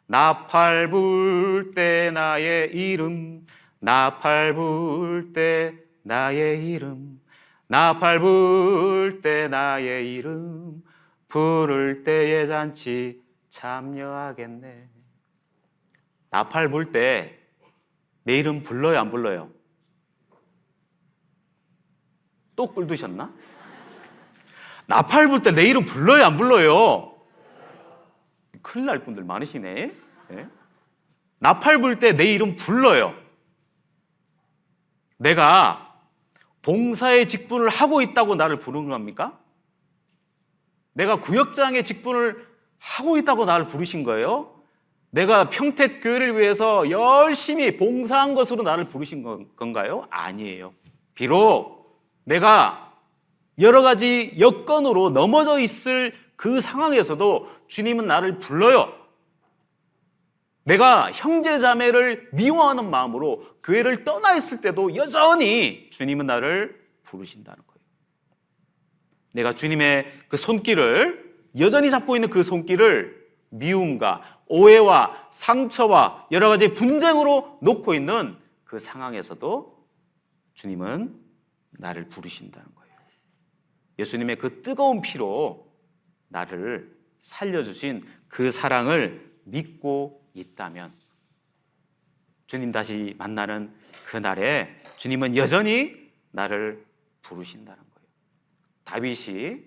나팔 불 때 나의 이름, 나팔 불 때 나의 이름, 나팔 불 때 나의 이름, 부를 때의 잔치 참여하겠네. 나팔 불 때 내 이름 불러요, 안 불러요? 또 꿀 드셨나? 나팔 불 때 내 이름 불러요, 안 불러요? 큰일 날 분들 많으시네. 네? 나팔 불 때 내 이름 불러요. 내가 봉사의 직분을 하고 있다고 나를 부르는 겁니까? 내가 구역장의 직분을 하고 있다고 나를 부르신 거예요? 내가 평택교회를 위해서 열심히 봉사한 것으로 나를 부르신 건가요? 아니에요. 비록 내가 여러 가지 여건으로 넘어져 있을 그 상황에서도 주님은 나를 불러요. 내가 형제 자매를 미워하는 마음으로 교회를 떠나 있을 때도 여전히 주님은 나를 부르신다는 거예요. 내가 주님의 그 손길을 여전히 잡고 있는 그 손길을 미움과 오해와 상처와 여러 가지 분쟁으로 놓고 있는 그 상황에서도 주님은 나를 부르신다는 거예요. 예수님의 그 뜨거운 피로 나를 살려주신 그 사랑을 믿고 있다면 주님 다시 만나는 그날에 주님은 여전히 나를 부르신다는 거예요. 다윗이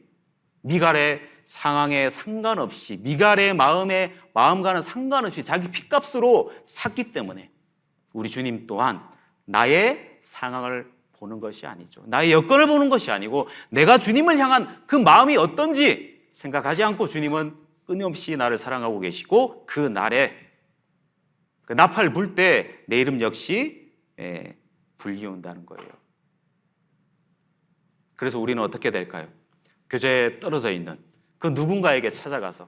미갈의 상황에 상관없이 미갈의 마음과는 상관없이 자기 핏값으로 샀기 때문에 우리 주님 또한 나의 상황을 보는 것이 아니죠. 나의 여건을 보는 것이 아니고 내가 주님을 향한 그 마음이 어떤지 생각하지 않고 주님은 끊임없이 나를 사랑하고 계시고 그 날에 그 나팔 불 때 내 이름 역시 불리운다는 거예요. 그래서 우리는 어떻게 될까요? 교제에 떨어져 있는 그 누군가에게 찾아가서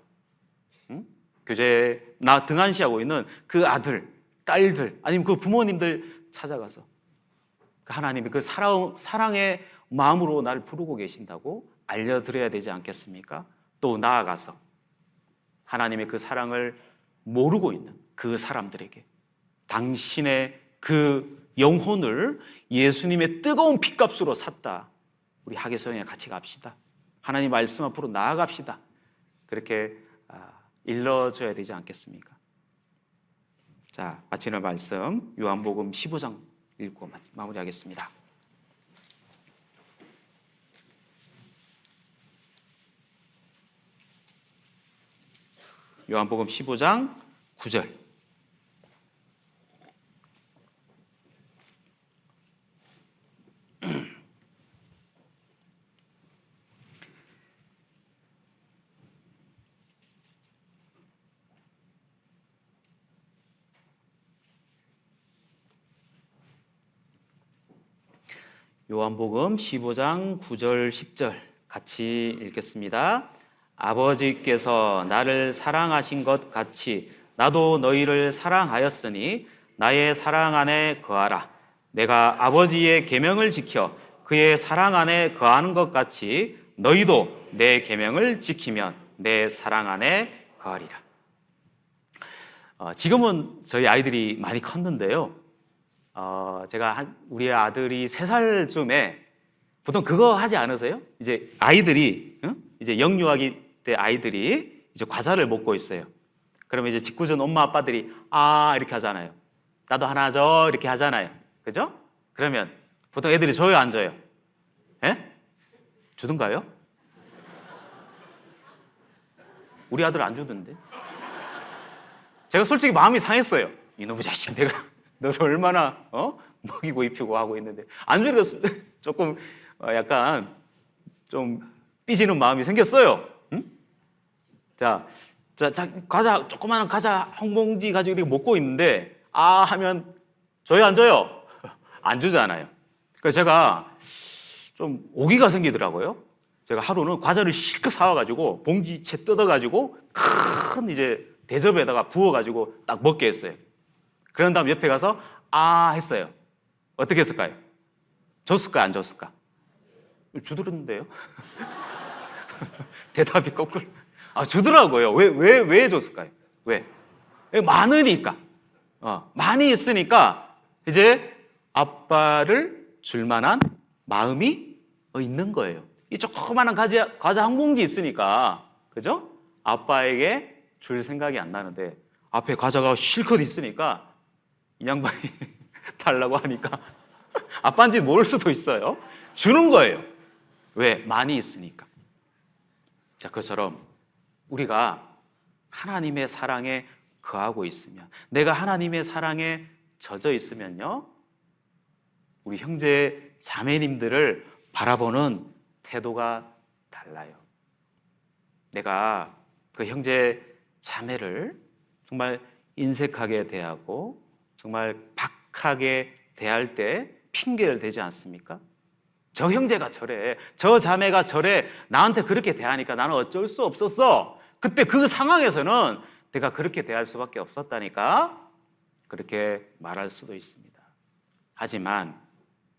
교제에 나 등한시하고 있는 그 아들, 딸들 아니면 그 부모님들 찾아가서 하나님이 그 사랑의 마음으로 나를 부르고 계신다고 알려드려야 되지 않겠습니까? 또 나아가서 하나님의 그 사랑을 모르고 있는 그 사람들에게 당신의 그 영혼을 예수님의 뜨거운 핏값으로 샀다. 우리 하계성에 같이 갑시다. 하나님 말씀 앞으로 나아갑시다. 그렇게 일러줘야 되지 않겠습니까? 자, 마치는 말씀 요한복음 15장 읽고 마무리하겠습니다. 요한복음 15장 9절. 요한복음 15장 9절 10절 같이 읽겠습니다. 아버지께서 나를 사랑하신 것 같이 나도 너희를 사랑하였으니 나의 사랑 안에 거하라. 내가 아버지의 계명을 지켜 그의 사랑 안에 거하는 것 같이 너희도 내 계명을 지키면 내 사랑 안에 거하리라. 지금은 저희 아이들이 많이 컸는데요. 제가 우리 아들이 3살쯤에 보통 그거 하지 않으세요? 이제 아이들이 이제 영유아기 때 아이들이 이제 과자를 먹고 있어요. 그러면 이제 짓궂은 엄마 아빠들이 이렇게 하잖아요. 나도 하나 줘 이렇게 하잖아요. 그죠? 그러면 보통 애들이 줘요 안 줘요? 예? 주던가요? 우리 아들 안 주던데. 제가 솔직히 마음이 상했어요. 이놈의 자식, 내가 너를 얼마나 먹이고 입히고 하고 있는데 안 주니까 조금 약간 좀 삐지는 마음이 생겼어요. 응? 자, 과자, 조그마한 과자 한 봉지 가지고 이렇게 먹고 있는데 하면 줘요 안 줘요? 안 주잖아요. 그래서 제가 좀 오기가 생기더라고요. 제가 하루는 과자를 실컷 사와가지고 봉지채 뜯어가지고 큰 이제 대접에다가 부어가지고 딱 먹게 했어요. 그런 다음 옆에 가서 했어요. 어떻게 했을까요? 줬을까 안 줬을까? 주더랬는데요. 대답이 거꾸로. 주더라고요. 왜 줬을까요? 왜? 많으니까. 많이 있으니까 이제 아빠를 줄 만한 마음이 있는 거예요. 이 조그마한 과자 한 봉지 있으니까, 그죠? 아빠에게 줄 생각이 안 나는데 앞에 과자가 실컷 있으니까 이 양반이 달라고 하니까 아빠인지 모를 수도 있어요. 주는 거예요. 왜? 많이 있으니까. 자, 그처럼 우리가 하나님의 사랑에 거하고 있으면, 내가 하나님의 사랑에 젖어 있으면요, 우리 형제 자매님들을 바라보는 태도가 달라요. 내가 그 형제 자매를 정말 인색하게 대하고 정말 박하게 대할 때 핑계를 대지 않습니까? 저 형제가 저래, 저 자매가 저래, 나한테 그렇게 대하니까 나는 어쩔 수 없었어. 그때 그 상황에서는 내가 그렇게 대할 수밖에 없었다니까 그렇게 말할 수도 있습니다. 하지만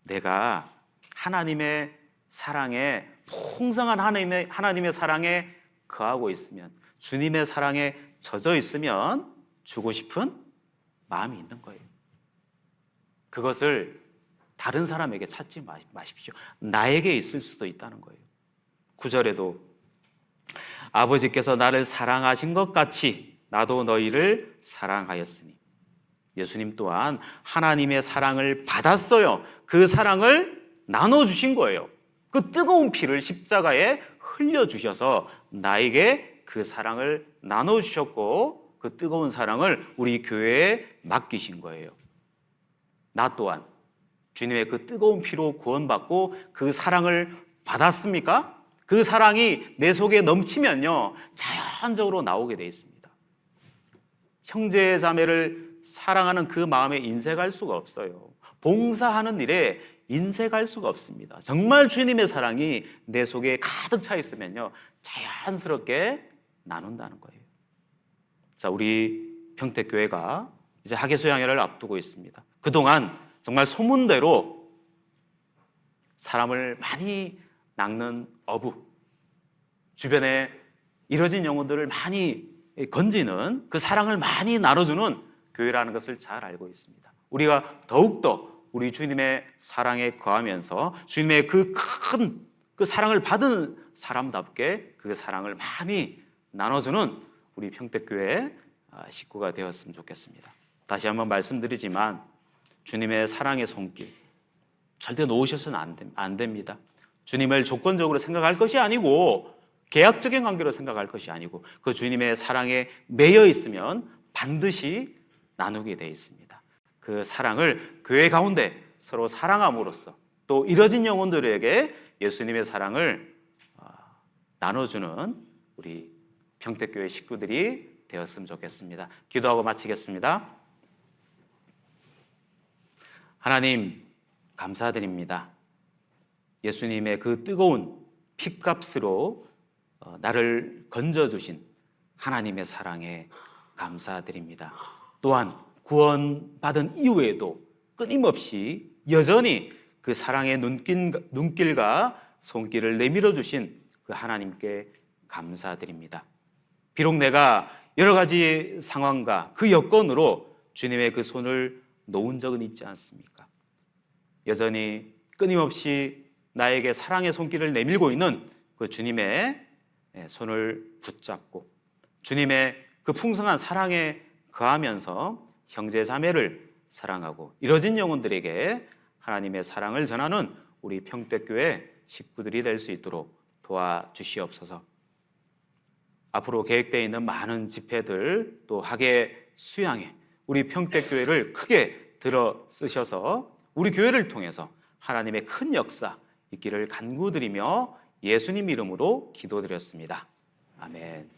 내가 하나님의 사랑에, 풍성한 하나님의 사랑에 거하고 있으면, 주님의 사랑에 젖어 있으면 주고 싶은 마음이 있는 거예요. 그것을 다른 사람에게 찾지 마십시오. 나에게 있을 수도 있다는 거예요. 9절에도 아버지께서 나를 사랑하신 것 같이 나도 너희를 사랑하였으니, 예수님 또한 하나님의 사랑을 받았어요. 그 사랑을 나눠주신 거예요. 그 뜨거운 피를 십자가에 흘려주셔서 나에게 그 사랑을 나눠주셨고 그 뜨거운 사랑을 우리 교회에 맡기신 거예요. 나 또한 주님의 그 뜨거운 피로 구원받고 그 사랑을 받았습니까? 그 사랑이 내 속에 넘치면요, 자연적으로 나오게 돼 있습니다. 형제 자매를 사랑하는 그 마음에 인색할 수가 없어요. 봉사하는 일에 인색할 수가 없습니다. 정말 주님의 사랑이 내 속에 가득 차 있으면요, 자연스럽게 나눈다는 거예요. 자, 우리 평택교회가 이제 학예수양회를 앞두고 있습니다. 그동안 정말 소문대로 사람을 많이 낚는 어부, 주변에 이뤄진 영혼들을 많이 건지는, 그 사랑을 많이 나눠주는 교회라는 것을 잘 알고 있습니다. 우리가 더욱더 우리 주님의 사랑에 거하면서 주님의 그 큰 그 사랑을 받은 사람답게 그 사랑을 많이 나눠주는 우리 평택교회 식구가 되었으면 좋겠습니다. 다시 한번 말씀드리지만 주님의 사랑의 손길 절대 놓으셔서는 안 됩니다. 주님을 조건적으로 생각할 것이 아니고, 계약적인 관계로 생각할 것이 아니고, 그 주님의 사랑에 매여 있으면 반드시 나누게 되어 있습니다. 그 사랑을 교회 가운데 서로 사랑함으로써 또 이뤄진 영혼들에게 예수님의 사랑을 나눠주는 우리 평택교회 식구들이 되었으면 좋겠습니다. 기도하고 마치겠습니다. 하나님, 감사드립니다. 예수님의 그 뜨거운 핏값으로 나를 건져주신 하나님의 사랑에 감사드립니다. 또한 구원받은 이후에도 끊임없이 여전히 그 사랑의 눈길과 손길을 내밀어 주신 그 하나님께 감사드립니다. 비록 내가 여러 가지 상황과 그 여건으로 주님의 그 손을 놓은 적은 있지 않습니까? 여전히 끊임없이 나에게 사랑의 손길을 내밀고 있는 그 주님의 손을 붙잡고 주님의 그 풍성한 사랑에 거하면서 형제 자매를 사랑하고 이뤄진 영혼들에게 하나님의 사랑을 전하는 우리 평택교회 식구들이 될 수 있도록 도와주시옵소서. 앞으로 계획되어 있는 많은 집회들 또 학예 수양회 우리 평택교회를 크게 들어 쓰셔서 우리 교회를 통해서 하나님의 큰 역사 있기를 간구드리며 예수님 이름으로 기도드렸습니다. 아멘.